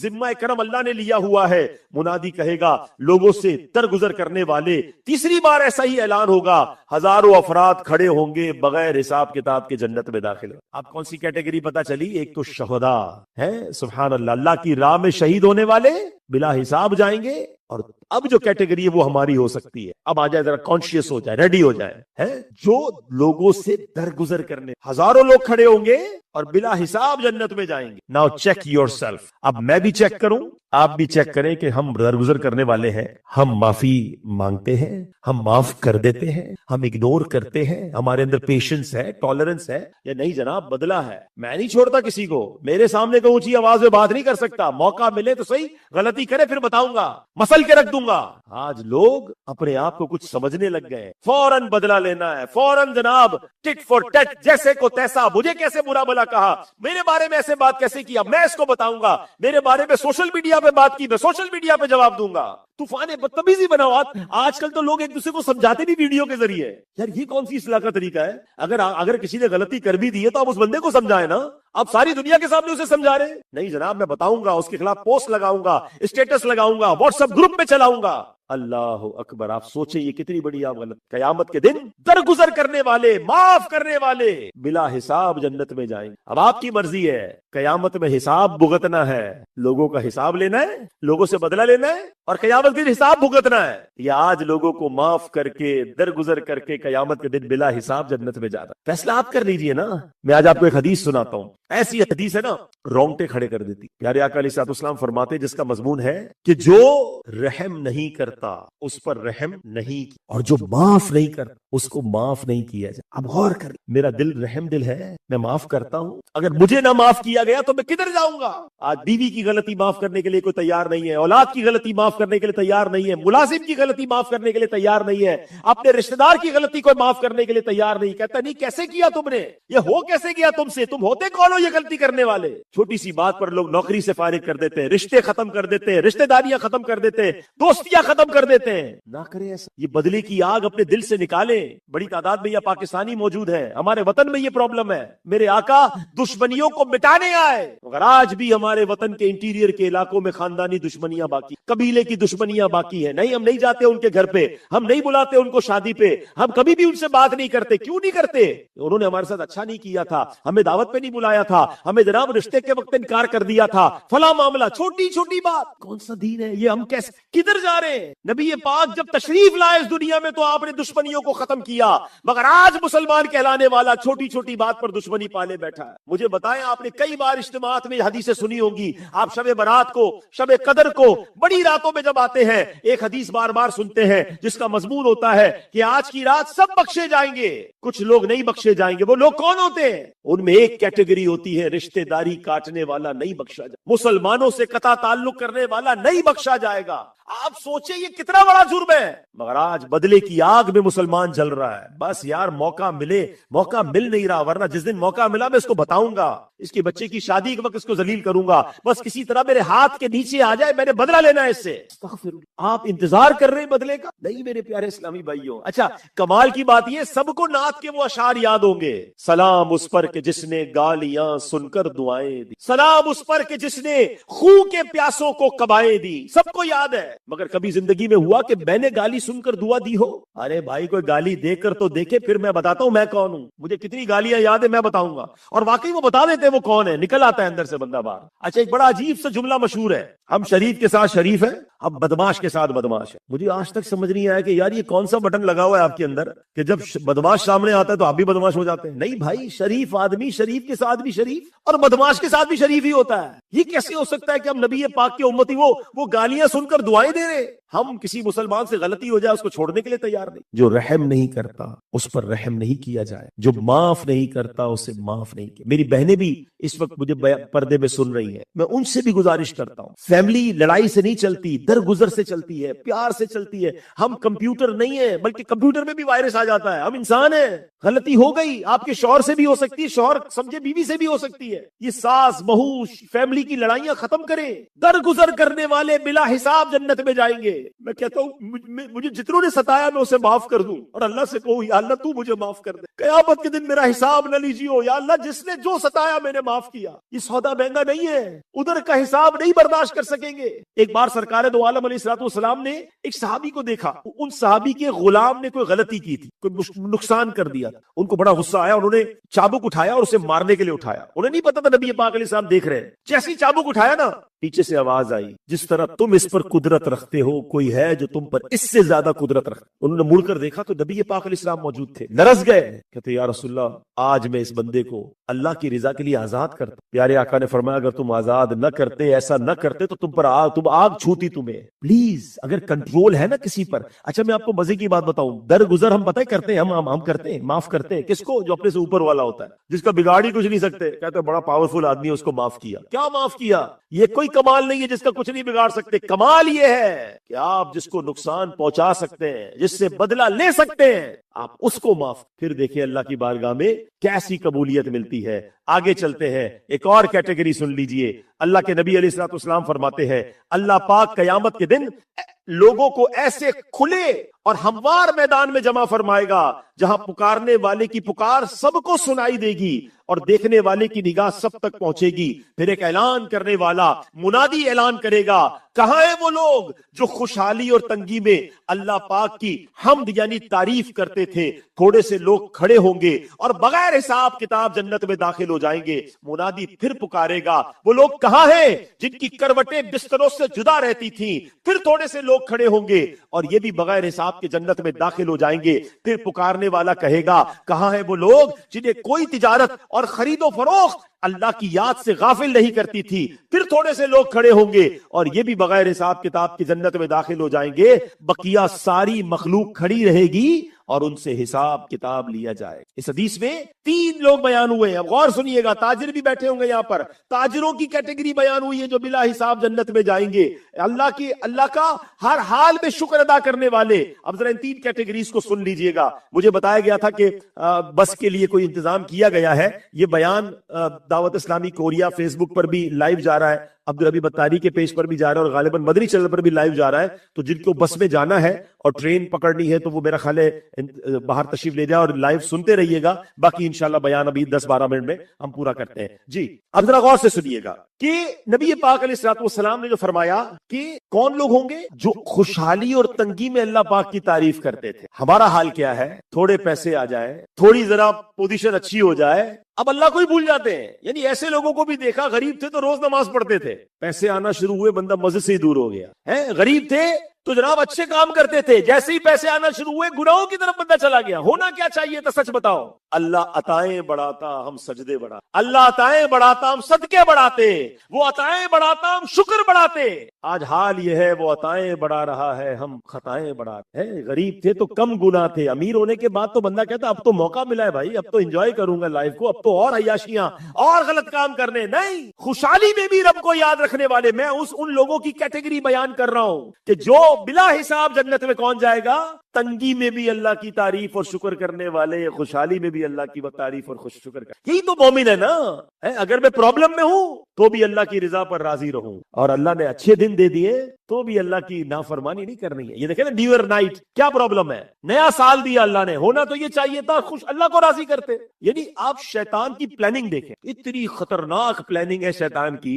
A: ذمہ کرم اللہ نے لیا ہوا ہے؟ منادی کہے گا لوگوں سے درگزر کرنے والے. تیسری بار ایسا ہی اعلان ہوگا, ہزاروں افراد کھڑے ہوں گے بغیر حساب کتاب کے جنت میں داخل. آپ کون سی کیٹیگری پتا چلی؟ ایک تو شہداء ہے, سبحان اللہ, اللہ کی راہ میں شہید ہونے والے بلا حساب جائیں گے. اور اب جو کیٹیگری ہے وہ ہماری ہو سکتی ہے. اب آ جائے, ذرا کانشیس ہو جائے, ریڈی ہو جائے, ہے جو لوگوں سے درگزر کرنے, ہزاروں لوگ کھڑے ہوں گے اور بلا حساب جنت میں جائیں گے. Now check your self. اب میں بھی چیک کروں, آپ بھی چیک کریں کہ ہم درگزر کرنے والے ہیں. ہم معافی مانگتے ہیں, ہم معاف کر دیتے ہیں, ہم اگنور کرتے ہیں, ہمارے اندر پیشنس ہے, ٹالرنس ہے, یا نہیں جناب بدلہ ہے. میں نہیں چھوڑتا کسی کو, میرے سامنے کو اونچی آواز میں بات نہیں کر سکتا, موقع ملے تو صحیح, غلطی غلطی کرے پھر بتاؤں گا، مسل کے رکھ دوں گا۔ آج لوگ اپنے آپ کو کچھ سمجھنے لگ گئے، فوراً بدلہ لینا ہے، فوراً جناب ٹٹ فور ٹٹ، جیسے کو تیسا، مجھے کیسے برا بلا کہا، میرے بارے میں ایسے بات کیسے کیا، میں اس کو بتاؤں گا، میرے بارے میں سوشل میڈیا پہ بات کی، میں سوشل میڈیا پہ جواب دوں گا۔ طوفان بدتمیزی بناؤ۔ آج کل تو لوگ ایک دوسرے کو سمجھاتے بھی ویڈیو کے ذریعے۔ یار یہ کون سی اصلاح کا طریقہ ہے؟ اگر کسی نے غلطی کر بھی دی ہے تو آپ اس بندے کو سمجھائیں نا، آپ ساری دنیا کے سامنے اسے سمجھا رہے ہیں؟ نہیں جناب، میں بتاؤں گا، اس کے خلاف پوسٹ لگاؤں گا، اسٹیٹس لگاؤں گا، واٹس ایپ گروپ میں چلاؤں گا۔ اللہ اکبر، آپ سوچیں یہ کتنی بڑی آپ غلط۔ قیامت کے دن درگزر کرنے والے، معاف کرنے والے بلا حساب جنت میں جائیں گے۔ اب آپ کی مرضی ہے، قیامت میں حساب بھگتنا ہے، لوگوں کا حساب لینا ہے، لوگوں سے بدلہ لینا ہے اور قیامت کے دن حساب بھگتنا ہے، یا آج لوگوں کو معاف کر کے درگزر کر کے قیامت کے دن بلا حساب جنت میں جانا۔ فیصلہ آپ کر لیجئے نا۔ میں آج آپ کو ایک حدیث سناتا ہوں، ایسی حدیث ہے نا رونگٹے کھڑے کر دیتی۔ پیارے آقا علیہ السلام فرماتے جس کا مضمون ہے کہ جو رحم نہیں کرتا اس پر رحم نہیں، اور جو معاف نہیں کرتا اس کو معاف نہیں کیا جائے۔ اب غور کر، میرا دل رحم دل ہے، میں معاف کرتا ہوں، اگر مجھے نہ معاف کیا گیا تو میں کدھر جاؤں گا؟ آج بیوی کی غلطی معاف کرنے کے لیے کوئی تیار نہیں ہے، اولاد کی غلطی معاف کرنے کے لیے تیار نہیں ہے، ملازم کی غلطی معاف کرنے کے لیے تیار نہیں ہے، اپنے رشتہ دار کی غلطی کو معاف کرنے کے لیے تیار نہیں، کہتا نہیں کیسے کیا تم نے، یہ ہو کیسے گیا تم سے، تم ہوتے کون ہو یہ غلطی کرنے والے؟ چھوٹی سی بات پر لوگ نوکری سے فارغ کر دیتے ہیں، رشتے ختم کر دیتے ہیں، رشتہ داریاں ختم کر دیتے ہیں، دوستیاں ختم کر دیتے ہیں۔ نہ کریں ایسا، یہ بدلے کی آگ اپنے دل سے نکالیں۔ بڑی تعداد میں یہ پاکستانی موجود ہے، ہمارے وطن میں یہ پرابلم ہے۔ میرے آقا دشمنیوں کو مٹانے آئے، مگر آج بھی ہمارے وطن کے انٹیریئر کے علاقوں میں خاندانی دشمنیاں باقی، قبیلے کی دشمنیاں باقی ہیں۔ نہیں، ہم نہیں جاتے ان کے گھر پہ، ہم نہیں بلاتے ان کو شادی پہ، ہم کبھی بھی ان سے بات نہیں کرتے۔ کیوں نہیں کرتے؟ انہوں نے ہمارے ساتھ اچھا نہیں کیا تھا، ہمیں دعوت پہ نہیں بلایا تھا، ہمیں جناب رشتے کے وقت انکار کر دیا تھا، فلاں معاملہ، چھوٹی چھوٹی بات۔ کون سا دین ہے یہ؟ ہم کیسے کدھر جا رہے ہیں؟ نبی پاک جب تشریف لائے اس دنیا میں تو آپ نے دشمنیوں کو ختم کیا، مگر آج مسلمان کہلانے والا چھوٹی چھوٹی بات پر دشمنی پالے بیٹھا ہے۔ مجھے بتائیں، آپ نے کئی بار اجتماعات میں حدیثیں سنی ہوں گی، آپ شب برات کو، شب قدر کو، بڑی راتوں میں جب آتے ہیں ایک حدیث بار بار سنتے ہیں جس کا مضمون ہوتا ہے کہ آج کی رات سب بخشے جائیں گے، کچھ لوگ نہیں بخشے جائیں گے۔ وہ لوگ کون ہوتے ہیں؟ ان میں ایک کیٹیگری ہوتی ہے رشتہ داری کاٹنے والا نہیں بخشا جائے، مسلمانوں سے قطع تعلق کرنے والا نہیں بخشا جائے گا۔ آپ سوچیں یہ کتنا بڑا جرم ہے، مگر آج بدلے کی آگ میں مسلمان جل رہا ہے۔ بس یار موقع ملے، موقع مل نہیں رہا، ورنہ جس دن موقع ملا میں اس کو بتاؤں گا، اس کے بچے کی شادی کے وقت اس کو ذلیل کروں گا، بس کسی طرح میرے ہاتھ کے نیچے آ جائے، میں نے بدلہ لینا ہے اس سے۔ آپ انتظار کر رہے ہیں بدلے کا؟ نہیں میرے پیارے اسلامی بھائیوں۔ اچھا کمال کی بات یہ، سب کو نعت کے وہ اشعار یاد ہوں گے، سلام اس پر کہ جس نے گالیاں سن کر دعائیں دی، سلام اس پر کہ جس نے خون کے پیاسوں کو کبائیں دی، سب کو یاد ہے، مگر کبھی زندگی میں ہوا کہ میں نے گالی سن کر دعا دی ہو؟ ارے بھائی کوئی گالی دے کر تو دیکھے، پھر میں بتاتا ہوں میں کون ہوں، مجھے کتنی گالیاں یاد ہے میں بتاؤں گا، اور واقعی وہ بتا دیتے وہ کون ہے، نکل آتا ہے اندر سے بندہ باہر۔ اچھا ایک بڑا عجیب سا جملہ مشہور ہے، ہم شریف کے ساتھ شریف ہے، اب بدماش کے ساتھ بدماش ہے۔ مجھے آج تک سمجھ نہیں آیا کہ یار یہ کون سا بٹن لگا ہوا ہے آپ کے اندر کہ جب بدماش سامنے آتا ہے تو آپ بھی بدماش ہو جاتے ہیں؟ نہیں بھائی، شریف آدمی شریف کے ساتھ بھی شریف اور بدماش کے ساتھ بھی شریف ہی ہوتا ہے۔ یہ کیسے ہو سکتا ہے کہ ہم نبی پاک کے امتی وہ گالیاں سن کر دعائیں دے رہے، ہم کسی مسلمان سے غلطی ہو جائے اس کو چھوڑنے کے لیے تیار نہیں۔ جو رحم نہیں کرتا اس پر رحم نہیں کیا جائے، جو معاف نہیں کرتا اسے معاف نہیں کیا۔ میری بہنیں بھی اس وقت مجھے پردے میں سن رہی ہیں، میں ان سے بھی گزارش کرتا ہوں، فیملی لڑائی سے نہیں چلتی، درگزر سے چلتی ہے، پیار سے چلتی ہے۔ ہم کمپیوٹر نہیں ہے، بلکہ کمپیوٹر میں بھی وائرس آ جاتا ہے، ہم انسان ہیں، غلطی ہو گئی، آپ کے شوہر سے بھی ہو سکتی ہے، شوہر سمجھے بیوی سے بھی ہو سکتی ہے۔ یہ ساس بہو فیملی کی لڑائیاں ختم کریں، درگزر کرنے والے بلا حساب جنت میں جائیں گے۔ میں کہتا ہوں مجھے جتنوں نے ستایا میں اسے معاف کر دوں، اور اللہ سے کہوں یا اللہ تو مجھے معاف کر دے، قیامت کے دن میرا حساب نہ لیجیو، یا اللہ جس نے جو ستایا میں نے معاف کیا۔ یہ سودا مہنگا نہیں ہے، ادھر کا حساب نہیں برداشت کر سکیں گے۔ ایک بار سرکار دو عالم علیہ الصلوۃ والسلام نے ایک صحابی کو دیکھا، ان صحابی کے غلام نے کوئی غلطی کی تھی، کوئی نقصان کر دیا، ان کو بڑا غصہ آیا، انہوں نے چابک اٹھایا اور اسے مارنے کے لیے اٹھایا۔ انہیں نہیں پتا تھا نبی پاک علیہ السلام دیکھ رہے ہیں، جیسی چابک اٹھایا نا پیچھے سے آواز آئی، جس طرح تم اس پر قدرت رکھتے ہو کوئی ہے جو تم پر اس سے زیادہ قدرت رکھتا۔ انہوں نے مڑ کر دیکھا تو نبی پاک علیہ السلام موجود تھے، لرز گئے، کہتے یا رسول اللہ آج میں اس بندے کو اللہ کی رضا کے لیے آزاد کرتا۔ پیارے آقا نے فرمایا اگر تم آزاد نہ کرتے، ایسا نہ کرتے تو تم پر آگ چھوتی تمہیں۔ پلیز اگر کنٹرول ہے نا کسی پر۔ اچھا میں آپ کو مزے کی بات بتاؤں، درگزر ہم پتہ کرتے ہیں، ہم کرتے ہیں، معاف کرتے ہیں کس کو؟ جو اپنے سے اوپر والا ہوتا ہے، جس کا بگاڑ ہی کچھ نہیں سکتے، کہتے ہیں بڑا پاورفل آدمی ہے اس کو معاف کیا۔ کیا معاف کیا؟ یہ کوئی کمال نہیں ہے جس کا کچھ نہیں بگاڑ سکتے. کمال یہ ہے کہ آپ جس کو نقصان پہنچا سکتے ہیں, جس سے بدلہ لے سکتے ہیں, آپ اس کو معاف. پھر دیکھیں اللہ کی بارگاہ میں کیسی قبولیت ملتی ہے. آگے چلتے ہیں, ایک اور کیٹیگری سن لیجئے. اللہ کے نبی علیہ الصلوۃ والسلام فرماتے ہیں اللہ پاک قیامت کے دن لوگوں کو ایسے کھلے اور ہموار میدان میں جمع فرمائے گا جہاں پکارنے والے کی پکار سب کو سنائی دے گی اور دیکھنے والے کی نگاہ سب تک پہنچے گی. پھر ایک اعلان کرنے والا منادی اعلان کرے گا, کہاں ہیں وہ لوگ جو خوشحالی اور تنگی میں اللہ پاک کی حمد یعنی تعریف کرتے تھے. تھوڑے سے لوگ کھڑے ہوں گے اور بغیر حساب کتاب جنت میں داخل ہو جائیں گے. منادی پھر پکارے گا, وہ لوگ کہاں ہیں جن کی کروٹیں بستروں سے جدا رہتی تھیں. پھر تھوڑے سے لوگ کھڑے ہوں گے اور یہ بھی بغیر حساب کے جنت میں داخل ہو جائیں گے. پھر پکارنے والا کہے گا کہاں ہیں وہ لوگ جنہیں کوئی تجارت اور خرید و فروخت اللہ کی یاد سے غافل نہیں کرتی تھی. پھر تھوڑے سے لوگ کھڑے ہوں گے اور یہ بھی بغیر حساب کتاب کی جنت میں داخل ہو جائیں گے. بقیہ ساری مخلوق کھڑی رہے گی اور ان سے حساب کتاب لیا جائے. اس حدیث میں 3 لوگ بیان ہوئے ہیں. اب غور سنیے گا, تاجر بھی بیٹھے ہوں گے یہاں پر. تاجروں کی کیٹیگری بیان ہوئی ہے جو بلا حساب جنت میں جائیں گے. اللہ کا ہر حال میں شکر ادا کرنے والے. اب ذرا ان 3 کیٹیگریز کو سن لیجئے گا. مجھے بتایا گیا تھا کہ بس کے لیے کوئی انتظام کیا گیا ہے. یہ بیان دعوت اسلامی کوریا فیس بک پر بھی لائیو جا رہا ہے, عبدالربی بطاری کے پیج پر بھی جا رہا ہے اور غالباً مدنی چینل پر بھی لائیو جا رہا ہے. تو جن کو بس میں جانا ہے اور ٹرین پکڑنی ہے تو وہ میرا خیال ہے باہر تشریف لے جائے اور لائیو سنتے رہیے گا. باقی انشاءاللہ بیان ابھی 10-12 منٹ میں ہم پورا کرتے ہیں. جی اب ذرا غور سے سنیے گا کہ نبی پاک علیہ الصلوۃ والسلام نے جو فرمایا کہ کون لوگ ہوں گے جو خوشحالی اور تنگی میں اللہ پاک کی تعریف کرتے تھے. ہمارا حال کیا ہے, تھوڑے پیسے آ جائے, تھوڑی ذرا پوزیشن اچھی ہو جائے, اب اللہ کو ہی بھول جاتے ہیں. یعنی ایسے لوگوں کو بھی دیکھا, غریب تھے تو روز نماز پڑھتے تھے, پیسے آنا شروع ہوئے بندہ مسجد سے ہی دور ہو گیا ہے. غریب تھے تو جناب اچھے کام کرتے تھے, جیسے ہی پیسے آنا شروع ہوئے گناہوں کی طرف بندہ چلا گیا. ہونا کیا چاہیے تھا سچ بتاؤ؟ اللہ عطائیں بڑھاتا ہم سجدے بڑھاتے, اللہ عطائیں بڑھاتا ہم صدقے بڑھاتے, وہ عطائیں بڑھاتا ہم شکر بڑھاتے. آج حال یہ ہے وہ عطائیں بڑھا رہا ہے, ہم خطائیں بڑھاتے ہیں. غریب تھے تو کم گناہ تھے, امیر ہونے کے بعد تو بندہ کہتا اب تو موقع ملا ہے بھائی, اب تو انجوائے کروں گا لائف کو, اب تو اور عیاشیاں اور غلط کام کرنے. نہیں, خوشحالی میں بھی رب کو یاد رکھنے والے. میں ان لوگوں کی کیٹیگری بیان کر رہا ہوں کہ جو بلا حساب جنت میں کون جائے گا, تنگی میں بھی اللہ کی تعریف اور شکر کرنے والے, خوشحالی میں بھی اللہ کی تعریف اور شکر کر. یہی تو مومن ہے نا. اگر میں پرابلم میں ہوں تو بھی اللہ کی رضا پر راضی رہوں, اور اللہ نے اچھے دن دے دیے تو بھی اللہ کی نافرمانی نہیں کرنی ہے. یہ دیکھیں نا, نیو ایئر نائٹ, کیا پرابلم ہے, نیا سال دیا اللہ نے, ہونا تو یہ چاہیے تھا خوش اللہ کو راضی کرتے. یعنی آپ شیطان کی پلاننگ دیکھیں, اتنی خطرناک پلاننگ ہے شیطان کی.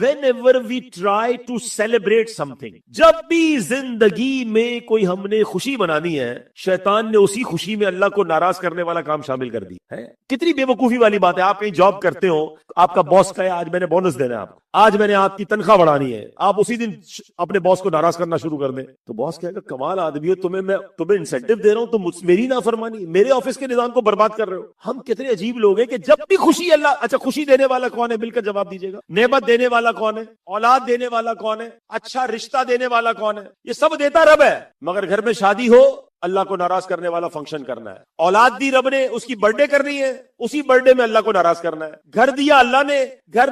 A: whenever we try to celebrate something, جب بھی زندگی میں کوئی ہم نے خوشی منانی ہے, شیطان نے اسی خوشی میں اللہ کو ناراض کرنے والا کام شامل کر دی ہے. کتنی بے وقوفی والی بات ہے. آپ کہیں جاب کرتے ہو, آپ کا باس کہے آج میں نے بونس دینا ہے, آپ آج میں نے آپ کی تنخواہ بڑھانی ہے, آپ اسی دن اپنے باس کو ناراض کرنا شروع کر دیں تو باس کہے گا کمال آدمی ہو, میں تمہیں انسینٹیو دے رہا ہوں, تم میری نافرمانی, میرے آفس کے نظام کو برباد کر رہے ہو. ہم کتنے عجیب لوگ ہیں کہ جب بھی خوشی اللہ, اچھا خوشی دینے والا کون ہے, مل کر جواب دیجیے گا. نعمت دینے والا کون ہے, اولاد دینے والا کون ہے, اچھا رشتہ دینے والا کون ہے, یہ سب دیتا رب ہے. مگر گھر میں شادی ہو, اللہ کو ناراض کرنے والا فنکشن کرنا ہے. اولاد دی رب نے, اس کی برتھ ڈے کرنی ہے, اسی برتھ ڈے میں اللہ کو ناراض کرنا ہے. گھر دیا اللہ نے,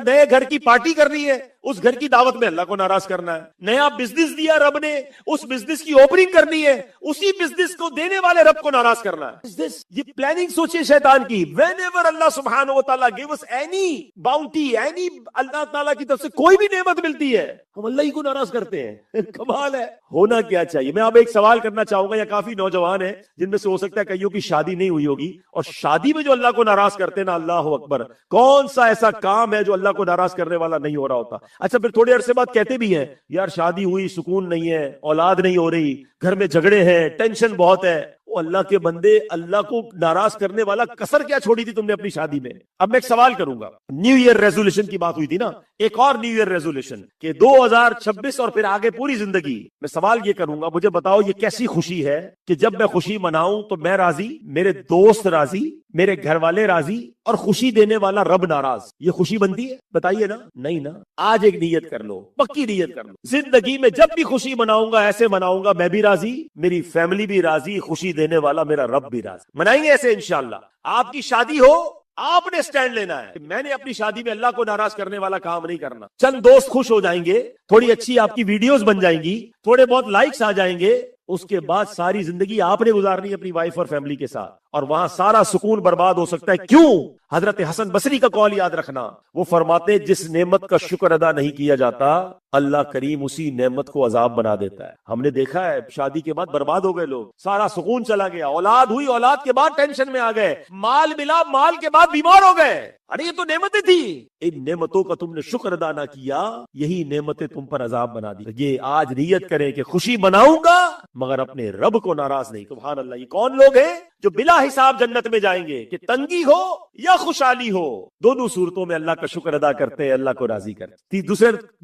A: نئے گھر کی پارٹی کرنی ہے, اس گھر کی دعوت میں اللہ کو ناراض کرنا ہے. نیا بزنس دیا رب نے, اس بزنس کی اوپننگ کرنی ہے, اسی بزنس کو دینے والے رب کو ناراض کرنا ہے. یہ پلاننگ سوچیے شیطان کی. whenever اللہ سبحانہ و تعالیٰ give us any bounty, any اللہ تعالیٰ کی طرف سے کوئی بھی نعمت ملتی ہے, ہم اللہ ہی کو ناراض کرتے ہیں. کمال ہے. ہونا کیا چاہیے. میں اب ایک سوال کرنا چاہوں گا, یا کافی نوجوان ہیں جن میں سے ہو سکتا ہے کئیوں کی شادی نہیں ہوئی ہوگی, اور شادی میں جو اللہ کو ناراض کرتے ہیں نا, اللہ اکبر, کون سا ایسا کام ہے جو اللہ کو ناراض کرنے والا نہیں ہو رہا ہوتا. اچھا پھر تھوڑے عرصے بعد کہتے بھی ہیں یار شادی ہوئی, سکون نہیں ہے, اولاد نہیں ہو رہی, گھر میں جھگڑے ہیں, ٹینشن بہت ہے. وہ اللہ کے بندے, اللہ کو ناراض کرنے والا کسر کیا چھوڑی تھی تم نے اپنی شادی میں؟ اب میں ایک سوال کروں گا. نیو ایئر ریزولوشن کی بات ہوئی تھی نا, ایک اور نیو ایئر ریزولوشن کہ 2026 اور پھر آگے پوری زندگی. میں سوال یہ کروں گا, مجھے بتاؤ یہ کیسی خوشی ہے کہ جب میں خوشی مناؤں تو میں راضی, میرے دوست راضی, میرے گھر والے راضی, اور خوشی دینے والا رب ناراض. یہ خوشی بنتی ہے؟ بتائیے نا. نہیں نا. آج ایک نیت کر لو, پکی نیت کر لو, زندگی میں جب بھی خوشی مناؤں گا ایسے مناؤں گا میں بھی راضی, میری فیملی بھی راضی, خوشی دینے والا میرا رب بھی راضی. منائیں گے ایسے انشاءاللہ. آپ کی شادی ہو آپ نے سٹینڈ لینا ہے. میں نے اپنی شادی میں اللہ کو ناراض کرنے والا کام نہیں کرنا. چند دوست خوش ہو جائیں گے, تھوڑی اچھی آپ کی ویڈیوز بن جائیں گی, تھوڑے بہت لائکس آ جائیں گے, اس کے بعد ساری زندگی آپ نے گزارنی ہے اپنی وائف اور فیملی کے ساتھ, اور وہاں سارا سکون برباد ہو سکتا ہے. کیوں؟ حضرت حسن بصری کا قول یاد رکھنا, وہ فرماتے جس نعمت کا شکر ادا نہیں کیا جاتا اللہ کریم اسی نعمت کو عذاب بنا دیتا ہے. ہم نے دیکھا ہے شادی کے بعد برباد ہو گئے لوگ, سارا سکون چلا گیا, اولاد ہوئی, اولاد کے بعد ٹینشن میں آ گئے, مال ملا, مال کے بعد بیمار ہو گئے. ارے یہ تو نعمتیں تھی, ان نعمتوں کا تم نے شکر ادا نہ کیا, یہی نعمتیں تم پر عذاب بنا دی. یہ آج نیت کریں کہ خوشی مناؤں گا مگر اپنے رب کو ناراض نہیں. سبحان اللہ. یہ کون لوگ ہیں جو بلا حساب جنت میں جائیں گے؟ کہ تنگی ہو یا خوشحالی ہو, دونوں صورتوں میں اللہ کا شکر ادا کرتے ہیں, اللہ کو راضی کرتے.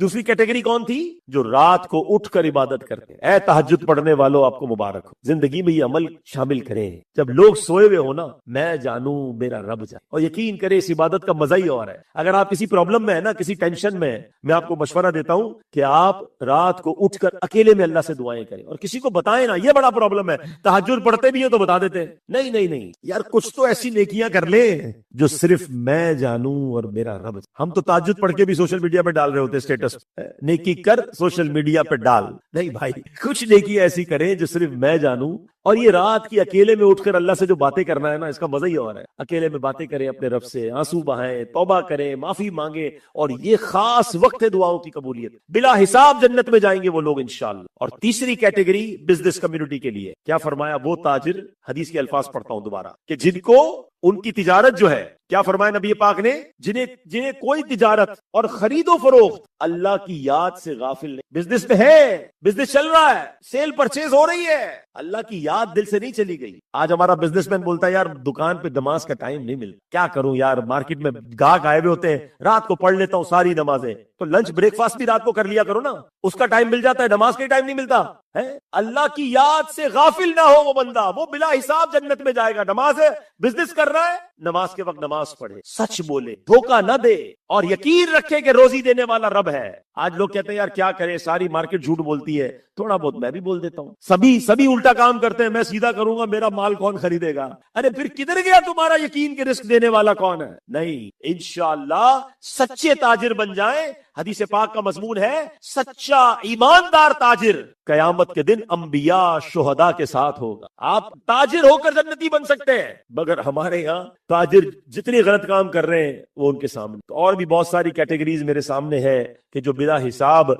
A: دوسری کیٹیگری کون تھی؟ جو رات کو اٹھ کر عبادت کرتے. اے تہجد پڑھنے والوں, آپ کو مبارک ہو. زندگی میں یہ عمل شامل کریں. جب لوگ سوئے ہوئے ہو نا, میں جانوں میرا رب جانے, اور یقین کرے اس عبادت کا مزہ ہی اور ہے. اگر آپ کسی پرابلم میں ہے نا, کسی ٹینشن میں, میں آپ کو مشورہ دیتا ہوں کہ آپ رات کو اٹھ کر اکیلے میں اللہ سے دعائیں کریں, اور کسی کو بتائیں نا یہ بڑا پرابلم ہے, تہجد پڑھتے بھی ہو تو بتا دیتے نہیں نہیں نہیں یار, کچھ تو ایسی نیکیاں کر لیں جو صرف میں جانوں اور میرا رب. ہم تو تہجد پڑھ کے بھی سوشل میڈیا پہ ڈال رہے ہوتے اسٹیٹس, نیکی کر سوشل میڈیا پہ ڈال. نہیں بھائی, کچھ نیکی ایسی کریں جو صرف میں جانوں. اور یہ رات کی اکیلے میں اٹھ کر اللہ سے جو باتیں کرنا ہے نا, اس کا مزہ ہی اور ہے. اکیلے میں باتیں کریں اپنے رب سے, آنسو بہائیں, توبہ کریں, معافی مانگیں, اور یہ خاص وقت ہے دعاؤں کی قبولیت. بلا حساب جنت میں جائیں گے وہ لوگ انشاءاللہ. اور تیسری کیٹیگری بزنس کمیونٹی کے لیے کیا فرمایا؟ وہ تاجر, حدیث کے الفاظ پڑھتا ہوں دوبارہ, کہ جن کو ان کی تجارت جو ہے, کیا فرمایا نبی پاک نے؟ جنہیں کوئی تجارت اور خرید و فروخت اللہ کی یاد سے غافل نہیں. بزنس میں ہے, بزنس چل رہا ہے, سیل پرچیز ہو رہی ہے, اللہ کی یاد دل سے نہیں چلی گئی. آج ہمارا بزنس مین بولتا ہے یار دکان پہ نماز کا ٹائم نہیں ملتا, کیا کروں یار, مارکیٹ میں گاہک آئے ہوئے ہوتے ہیں, رات کو پڑھ لیتا ہوں ساری نمازیں. تو لنچ بریک فاسٹ بھی رات کو کر لیا کرو نا, اس کا ٹائم مل جاتا ہے, نماز کا ٹائم نہیں ملتا ہے. اللہ کی یاد سے غافل نہ ہو وہ بندہ, وہ بلا حساب جنت میں جائے گا. نماز ہے, بزنس کر رہا ہے, نماز کے وقت نماز پڑھے, سچ بولے, دھوکہ نہ دے, اور یقین رکھے کہ روزی دینے والا رب ہے. آج لوگ کہتے ہیں یار کیا کرے, ساری مارکیٹ جھوٹ بولتی ہے, تھوڑا بہت میں بھی بول دیتا ہوں. سبھی الٹا کام کرتے ہیں, میں سیدھا کروں گا میرا مال کون خریدے گا. ارے پھر کدھر گیا تمہارا یقین کہ رزق دینے والا کون ہے؟ نہیں, انشاءاللہ سچے تاجر بن جائیں. حدیث پاک کا مضمون ہے سچا ایماندار تاجر قیامت کے دن انبیاء شہداء کے ساتھ ہوگا. آپ تاجر ہو کر جنتی بن سکتے ہیں, مگر ہمارے یہاں تاجر جتنے غلط کام کر رہے ہیں وہ ان کے سامنے. اور بھی بہت ساری کیٹیگریز میرے سامنے ہے کہ جو بلا حساب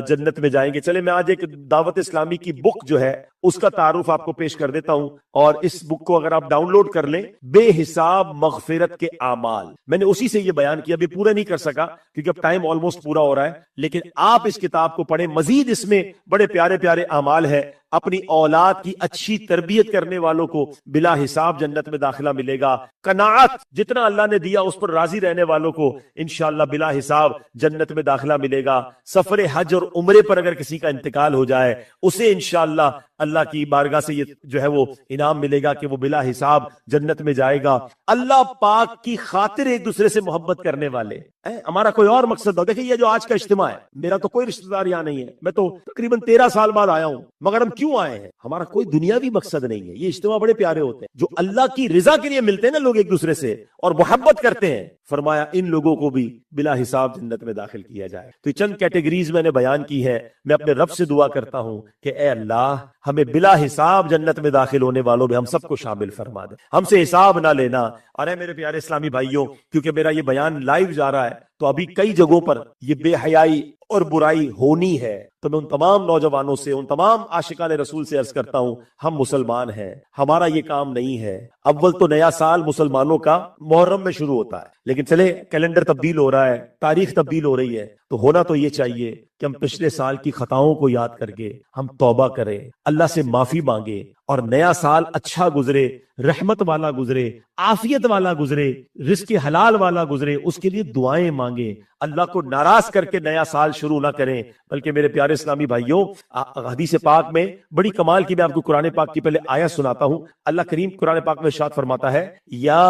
A: جنت میں جائیں گے. چلے میں آج ایک دعوت اسلامی کی بک جو ہے اس کا تعارف آپ کو پیش کر دیتا ہوں, اور اس بک کو اگر آپ ڈاؤن لوڈ کر لیں, بے حساب مغفرت کے اعمال. میں نے اسی سے یہ بیان کیا, ابھی پورا نہیں کر سکا کیونکہ اب ٹائم آلموسٹ پورا ہو رہا ہے, لیکن آپ اس کتاب کو پڑھیں. مزید اس میں بڑے پیارے پیارے اعمال ہے. اپنی اولاد کی اچھی تربیت کرنے والوں کو بلا حساب جنت میں داخلہ ملے گا. قناعت, جتنا اللہ نے دیا اس پر راضی رہنے والوں کو انشاءاللہ بلا حساب جنت میں داخلہ ملے گا. سفر حج اور عمرے پر اگر کسی کا انتقال ہو جائے اسے انشاءاللہ اللہ کی بارگاہ سے یہ جو ہے وہ انعام ملے گا کہ وہ بلا حساب جنت میں جائے گا. اللہ پاک کی خاطر ایک دوسرے سے محبت کرنے والے, ہمارا کوئی اور مقصد ہو. دیکھیں یہ جو آج کا اجتماع ہے, میرا تو کوئی رشتہ دار یہاں نہیں ہے, میں تو تقریباً 13 سال بعد آیا ہوں, مگر ہم کیوں آئے ہیں؟ ہمارا کوئی دنیاوی مقصد نہیں ہے. یہ اجتماع بڑے پیارے ہوتے ہیں جو اللہ کی رضا کے لیے ملتے ہیں نا لوگ ایک دوسرے سے اور محبت کرتے ہیں. فرمایا ان لوگوں کو بھی بلا حساب جنت میں داخل کیا جائے. تو یہ چند کیٹیگریز میں نے بیان کی ہے. میں اپنے رب سے دعا کرتا ہوں کہ اے اللہ ہمیں بلا حساب جنت میں داخل ہونے والوں میں ہم سب کو شامل فرما دے, ہم سے حساب نہ لینا. ارے میرے پیارے اسلامی بھائیوں, کیونکہ میرا یہ بیان لائیو جا رہا ہے تو ابھی کئی جگہوں پر یہ بے حیائی اور برائی ہونی ہے, تو میں ان تمام نوجوانوں سے, ان تمام عاشقان رسول سے عرض کرتا ہوں ہم مسلمان ہیں, ہمارا یہ کام نہیں ہے. اول تو نیا سال مسلمانوں کا محرم میں شروع ہوتا ہے, لیکن چلے کیلنڈر تبدیل ہو رہا ہے, تاریخ تبدیل ہو رہی ہے, تو ہونا تو یہ چاہیے کہ ہم پچھلے سال کی خطاؤں کو یاد کر کے ہم توبہ کریں, اللہ سے معافی مانگے, اور نیا سال اچھا گزرے, رحمت والا گزرے, عافیت والا گزرے, رزق حلال والا گزرے, اس کے لیے دعائیں مانگیں. اللہ کو ناراض کر کے نیا سال شروع نہ کریں. بلکہ میرے پیارے اسلامی بھائیوں, حدیث پاک میں بڑی کمال کی, میں آپ کو قرآن پاک کی پہلے آیت سناتا ہوں. اللہ کریم قرآن پاک میں ارشاد فرماتا ہے, یا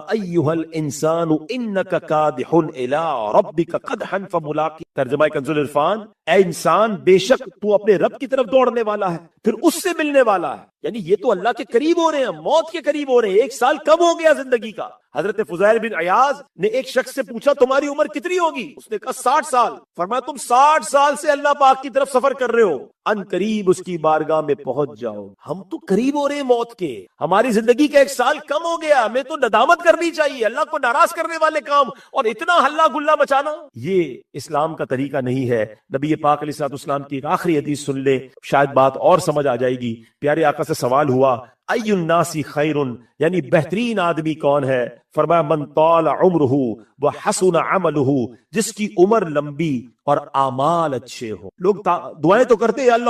A: ایھا الانسان انک کادح الی ربک قدحا فملاقیہ. ترجمہ کنز العرفان، اے انسان بے شک تو اپنے رب کی طرف دوڑنے والا ہے، پھر اس سے ملنے والا ہے. یعنی یہ تو اللہ کے قریب ہو رہے ہیں، موت کے قریب ہو رہے ہیں. 1 سال کم ہو گیا زندگی کا. حضرت فضیل بن عیاض نے ایک شخص سے پوچھا تمہاری عمر کتنی ہوگی؟ اس نے کہا 60 سال. فرمایا تم 60 سال سے اللہ پاک کی طرف سفر کر رہے ہو، ان قریب اس کی بارگاہ میں پہنچ جاؤ. ہم تو قریب ہو رہے ہیں موت کے، ہماری زندگی کا 1 سال کم ہو گیا. ہمیں تو ندامت کرنی چاہیے. اللہ کو ناراض کرنے والے کام اور اتنا ہلا گلا مچانا، یہ اسلام کا طریقہ نہیں ہے. نبی پاک علیہ الصلوۃ والسلام کی ایک آخری حدیث سن لے، شاید بات اور سمجھ آ جائے گی. پیارے آقا سے سوال ہوا ای الناس خیر، یعنی بہترین آدمی کون ہے؟ فرمایا من طال عمرہ وحسن عملہ، جس کی عمر لمبی اور اعمال اچھے ہو. لوگ دعائیں تو کرتے ہیں اللہ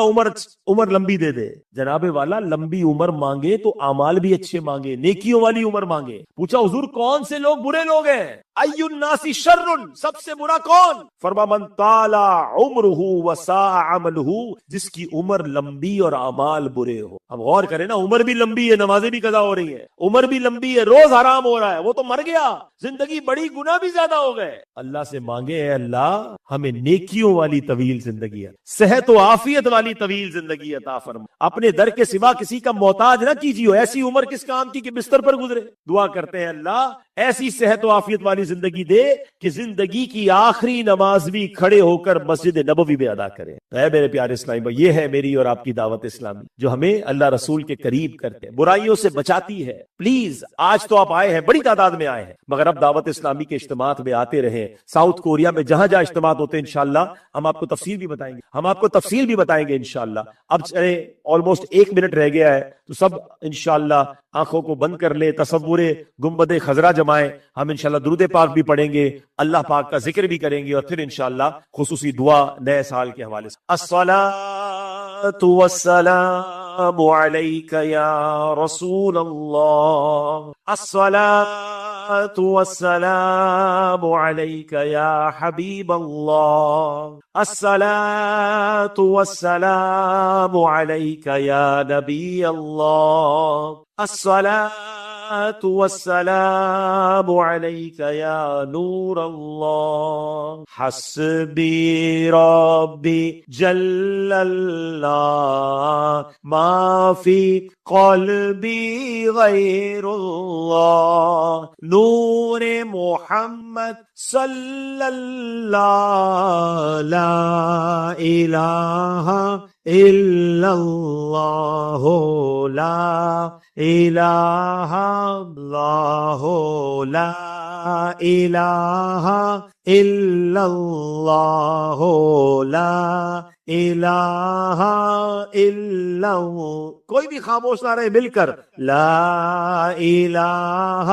A: عمر لمبی دے دے. جناب والا لمبی عمر مانگے تو اعمال بھی اچھے مانگے، نیکیوں والی عمر مانگے. پوچھا حضور کون سے لوگ برے لوگ ہیں؟ ای الناس شر، سب سے برا کون؟ فرمایا من طال عمرہ وساء عملہ، جس کی عمر لمبی اور اعمال برے ہو. اب غور کریں نا، عمر بھی لمبی ہے، نمازیں بھی قضا ہو رہی ہیں، عمر بھی لمبی ہے، روز حرام ہو رہا ہے، وہ تو مر گیا، زندگی بڑی، گناہ بھی زیادہ ہو گئے. اللہ سے مانگے اے اللہ ہمیں نیکیوں والی طویل زندگی ہے، صحت و عافیت والی طویل زندگی عطا فرما. اپنے در کے سوا کسی کا محتاج نہ کیجیے. ایسی عمر کس کام کی کہ بستر پر گزرے. دعا کرتے ہیں اللہ ایسی صحت و عافیت والی زندگی دے کہ زندگی کی آخری نماز بھی کھڑے ہو کر مسجد نبوی میں ادا کرے. اے میرے پیارے اسلامی بھائی، یہ ہے میری اور آپ کی دعوت اسلامی جو ہمیں اللہ رسول کے قریب کرتے ہیں، برائیوں سے بچاتی ہے. پلیز آج تو آپ آئے ہیں، بڑی تعداد میں آئے ہیں، مگر اب دعوت اسلامی کے اجتماعات میں آتے رہیں. ساؤتھ کوریا میں جہاں جہاں اجتماعات ہوتے ہیں انشاءاللہ ہم آپ کو تفصیل بھی بتائیں گے انشاءاللہ. اب چلے آلموسٹ 1 منٹ رہ گیا ہے تو سب انشاءاللہ آنکھوں کو بند کر لیں، تصور گنبد خضرا جمائیں. ہم انشاءاللہ درود پاک بھی پڑھیں گے، اللہ پاک کا ذکر بھی کریں گے، اور پھر انشاءاللہ خصوصی دعا نئے سال کے حوالے سے. الصلاۃ والسلام علیک یا رسول اللہ، الصلاۃ والسلام علیک یا حبیب اللہ، الصلاۃ والسلام علیک یا نبی اللہ، الصلاۃ والسلام علیک یا نور اللہ. حسبی ربی جل اللہ ما فی قلبی غیر اللہ، نور محمد صلی اللہ، لا الہ الا اللہ، لا الہ اللہ، لا الہ الا اللہ، لا الہ الا اللہ. کوئی بھی خاموش نہ رہے، مل کر لا الہ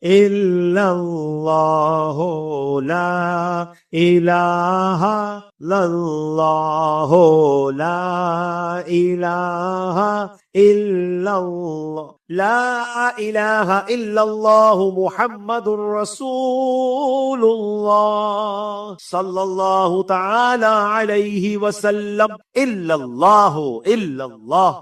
A: الا اللہ، لا الہ الا اللہ، لا الہ الا اللہ، لا الہ الا اللہ محمد رسول اللہ صلی اللہ تعالی علیہ وسلم. الا اللہ، الا اللہ.